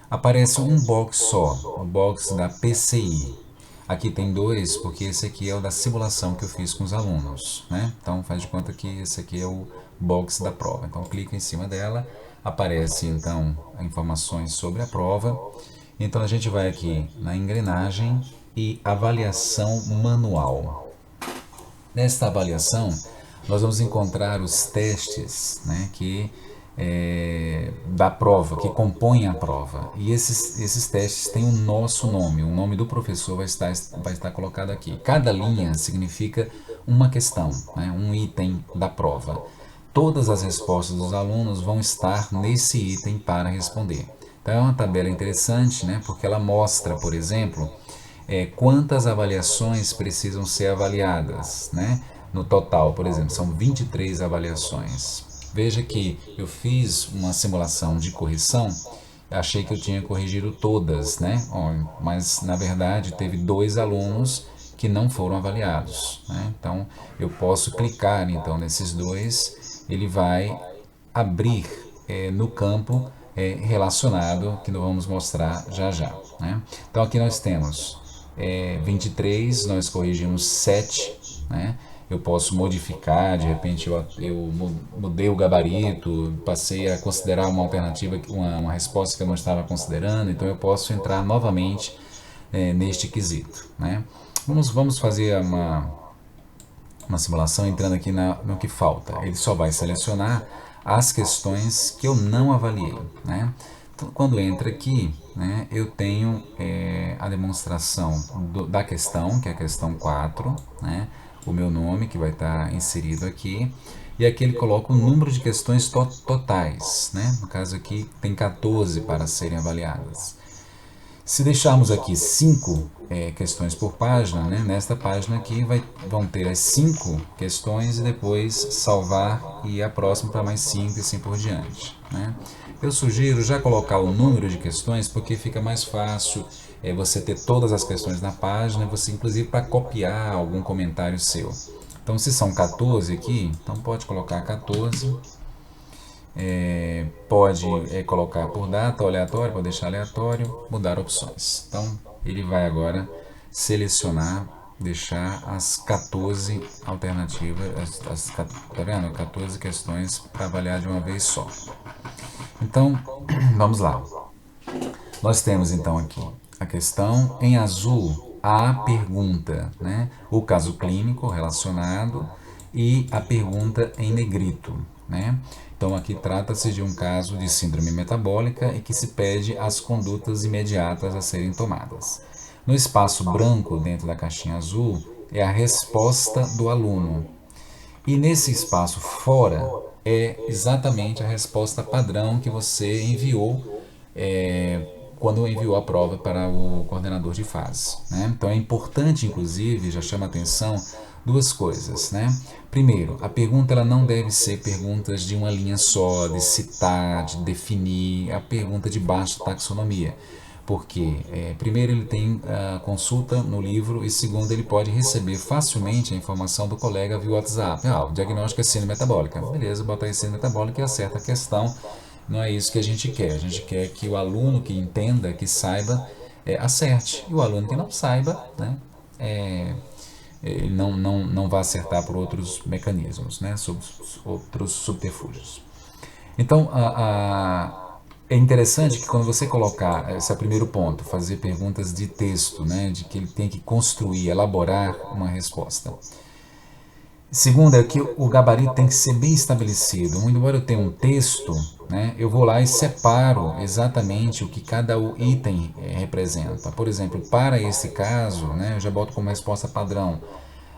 aparece um box só, o box da PCI. Aqui tem 2, porque esse aqui é o da simulação que eu fiz com os alunos, né? Então faz de conta que esse aqui é o box da prova. Então clica em cima dela, aparece então informações sobre a prova. Então a gente vai aqui na engrenagem e avaliação manual. Nesta avaliação nós vamos encontrar os testes, né, que da prova, que compõem a prova. E esses testes têm o nosso nome, o nome do professor vai estar colocado aqui. Cada linha significa uma questão, né, um item da prova. Todas as respostas dos alunos vão estar nesse item para responder. Então é uma tabela interessante, né, porque ela mostra, por exemplo, quantas avaliações precisam ser avaliadas, né? No total, por exemplo, são 23 avaliações. Veja que eu fiz uma simulação de correção, achei que eu tinha corrigido todas, né? Mas na verdade teve 2 alunos que não foram avaliados, né? Então eu posso clicar então nesses 2, ele vai abrir no campo relacionado que nós vamos mostrar já já, né? Então aqui nós temos 23, nós corrigimos 7, né? Eu posso modificar, de repente eu mudei o gabarito, passei a considerar uma alternativa, uma resposta que eu não estava considerando, então eu posso entrar novamente neste quesito, né? Vamos fazer uma simulação entrando aqui no que falta. Ele só vai selecionar as questões que eu não avaliei, né? Então, quando entra aqui, né, eu tenho a demonstração da questão, que é a questão 4, né, o meu nome, que vai estar inserido aqui, e aqui ele coloca o número de questões totais, né? No caso aqui tem 14 para serem avaliadas. Se deixarmos aqui 5 questões por página, né, nesta página aqui vão ter as 5 questões e depois salvar e a próxima para mais 5 e assim por diante, né? Eu sugiro já colocar o número de questões porque fica mais fácil você ter todas as questões na página, você inclusive para copiar algum comentário seu. Então se são 14 aqui, então pode colocar 14. Pode colocar por data aleatório, pode deixar aleatório, mudar opções. Então ele vai agora selecionar, deixar as 14 alternativas, tá vendo? 14 questões para avaliar de uma vez só. Então vamos lá. Nós temos então aqui a questão em azul, a pergunta, né? O caso clínico relacionado e a pergunta em negrito, né? Então aqui trata-se de um caso de síndrome metabólica e que se pede as condutas imediatas a serem tomadas. No espaço branco dentro da caixinha azul é a resposta do aluno. E nesse espaço fora é exatamente a resposta padrão que você enviou quando enviou a prova para o coordenador de fase, né? Então é importante, inclusive, já chama atenção, duas coisas, né? Primeiro, a pergunta ela não deve ser perguntas de uma linha só, de citar, de definir, a pergunta de baixa taxonomia. Porque, primeiro, ele tem a consulta no livro e, segundo, ele pode receber facilmente a informação do colega via WhatsApp. O diagnóstico é síndrome metabólica. Beleza, bota aí síndrome metabólica e acerta a questão. Não é isso que a gente quer. A gente quer que o aluno que entenda, que saiba, acerte. E o aluno que não saiba, né, ele não vai acertar por outros mecanismos, né, outros subterfúgios. Então, é interessante que quando você colocar, esse é o primeiro ponto, fazer perguntas de texto, né, de que ele tem que construir, elaborar uma resposta. Segundo é que o gabarito tem que ser bem estabelecido. Embora eu tenha um texto, né, eu vou lá e separo exatamente o que cada item representa. Por exemplo, para esse caso, né, eu já boto como resposta padrão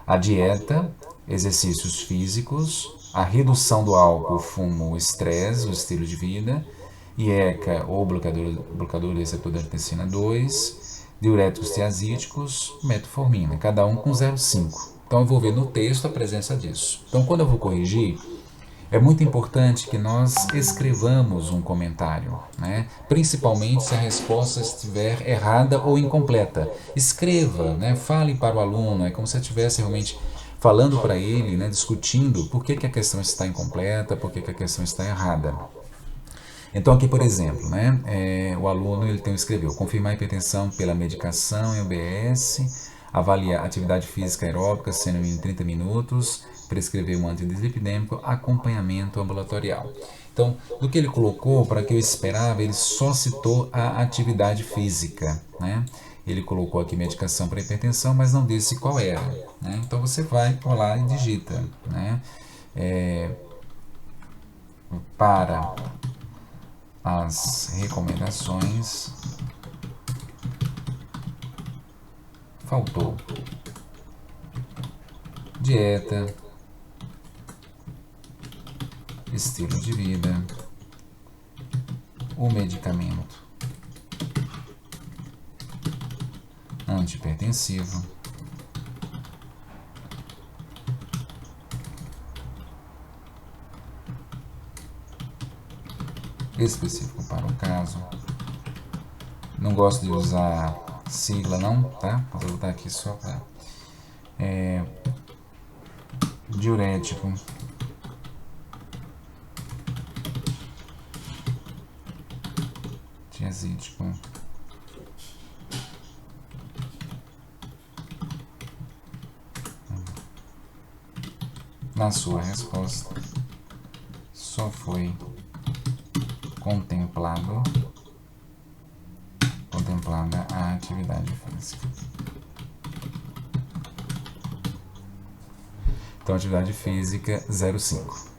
a dieta, exercícios físicos, a redução do álcool, fumo, o estresse, o estilo de vida, IECA ou bloqueador do receptor da angiotensina 2, diuréticos tiazídicos, metformina, cada um com 0,5. Então eu vou ver no texto a presença disso. Então quando eu vou corrigir, é muito importante que nós escrevamos um comentário, né? Principalmente se a resposta estiver errada ou incompleta. Escreva, né? Fale para o aluno, é como se eu estivesse realmente falando para ele, né? Discutindo por que a questão está incompleta, por que a questão está errada. Então aqui, por exemplo, né, o aluno ele escreveu: confirmar a hipertensão pela medicação em OBS, avaliar atividade física aeróbica sendo em 30 minutos, prescrever um antidislipidêmico, acompanhamento ambulatorial. Então, do que ele colocou, para que eu esperava, ele só citou a atividade física, né? Ele colocou aqui medicação para hipertensão, mas não disse qual era, né? Então você vai lá e digita, né? para as recomendações, faltou dieta, estilo de vida, o medicamento antihipertensivo, específico para o caso. Não gosto de usar sigla não, tá? Vou botar aqui só para diurético, tiazídico, na sua resposta só foi contemplada a atividade física. Então, atividade física 0,5.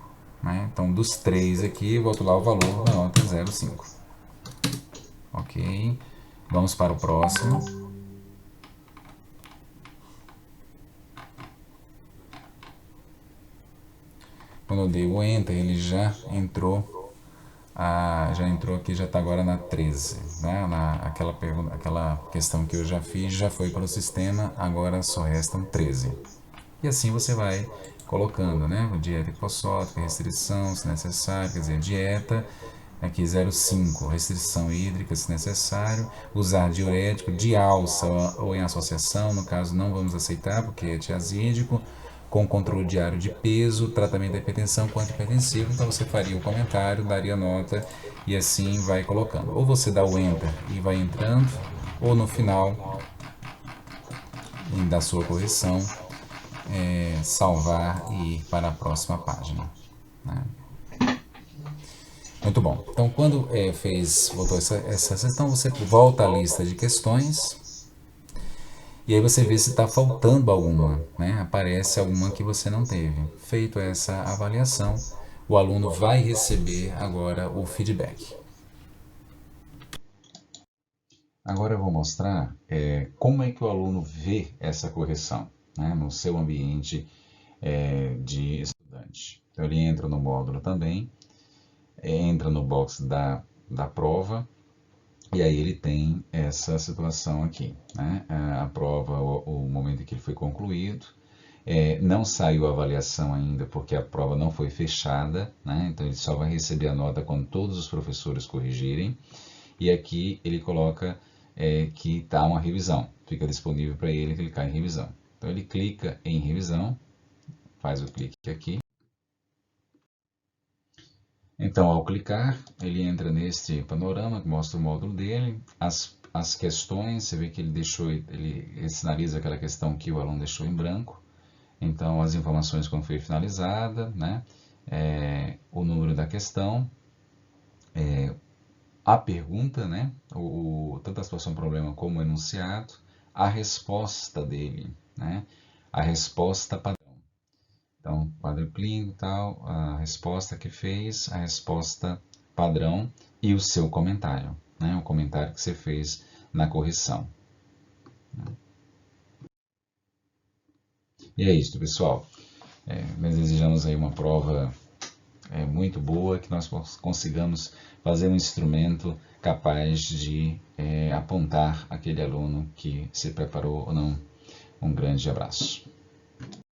Né? Então, dos 3 aqui, boto lá o valor da nota 0,5. Ok? Vamos para o próximo. Quando eu dei o Enter, ele já entrou aqui, já está agora na 13. Né? Aquela questão que eu já fiz, já foi para o sistema, agora só restam 13. E assim você vai colocando, né? Dieta hipossótica, restrição, se necessário, quer dizer, dieta, aqui 0,5, restrição hídrica, se necessário, usar diurético de alça ou em associação, no caso não vamos aceitar, porque é tiazídico, com controle diário de peso, tratamento da hipertensão com antihipertensivo, então você faria o comentário, daria nota e assim vai colocando. Ou você dá o Enter e vai entrando, ou no final da sua correção, salvar e ir para a próxima página. Né? Muito bom. Então, quando voltou essa sessão, você volta à lista de questões e aí você vê se está faltando alguma, né? Aparece alguma que você não teve. Feito essa avaliação, o aluno vai receber agora o feedback. Agora eu vou mostrar como é que o aluno vê essa correção, né, no seu ambiente de estudante. Então ele entra no módulo também, entra no box da prova, e aí ele tem essa situação aqui, né? A prova, o momento em que ele foi concluído, não saiu a avaliação ainda porque a prova não foi fechada, né? Então ele só vai receber a nota quando todos os professores corrigirem, e aqui ele coloca que está uma revisão, fica disponível para ele clicar em revisão. Então ele clica em revisão, faz o clique aqui. Então, ao clicar, ele entra neste panorama que mostra o módulo dele, as questões, você vê que ele sinaliza aquela questão que o aluno deixou em branco. Então, as informações quando foi finalizada, né? O número da questão, a pergunta, né? Tanto a situação problema como o enunciado, a resposta dele, né? A resposta padrão. Então, quadro clínico e tal, a resposta que fez, a resposta padrão e o seu comentário, né? O comentário que você fez na correção. E é isso, pessoal. Nós desejamos aí uma prova muito boa, que nós consigamos fazer um instrumento capaz de apontar aquele aluno que se preparou ou não. Um grande abraço.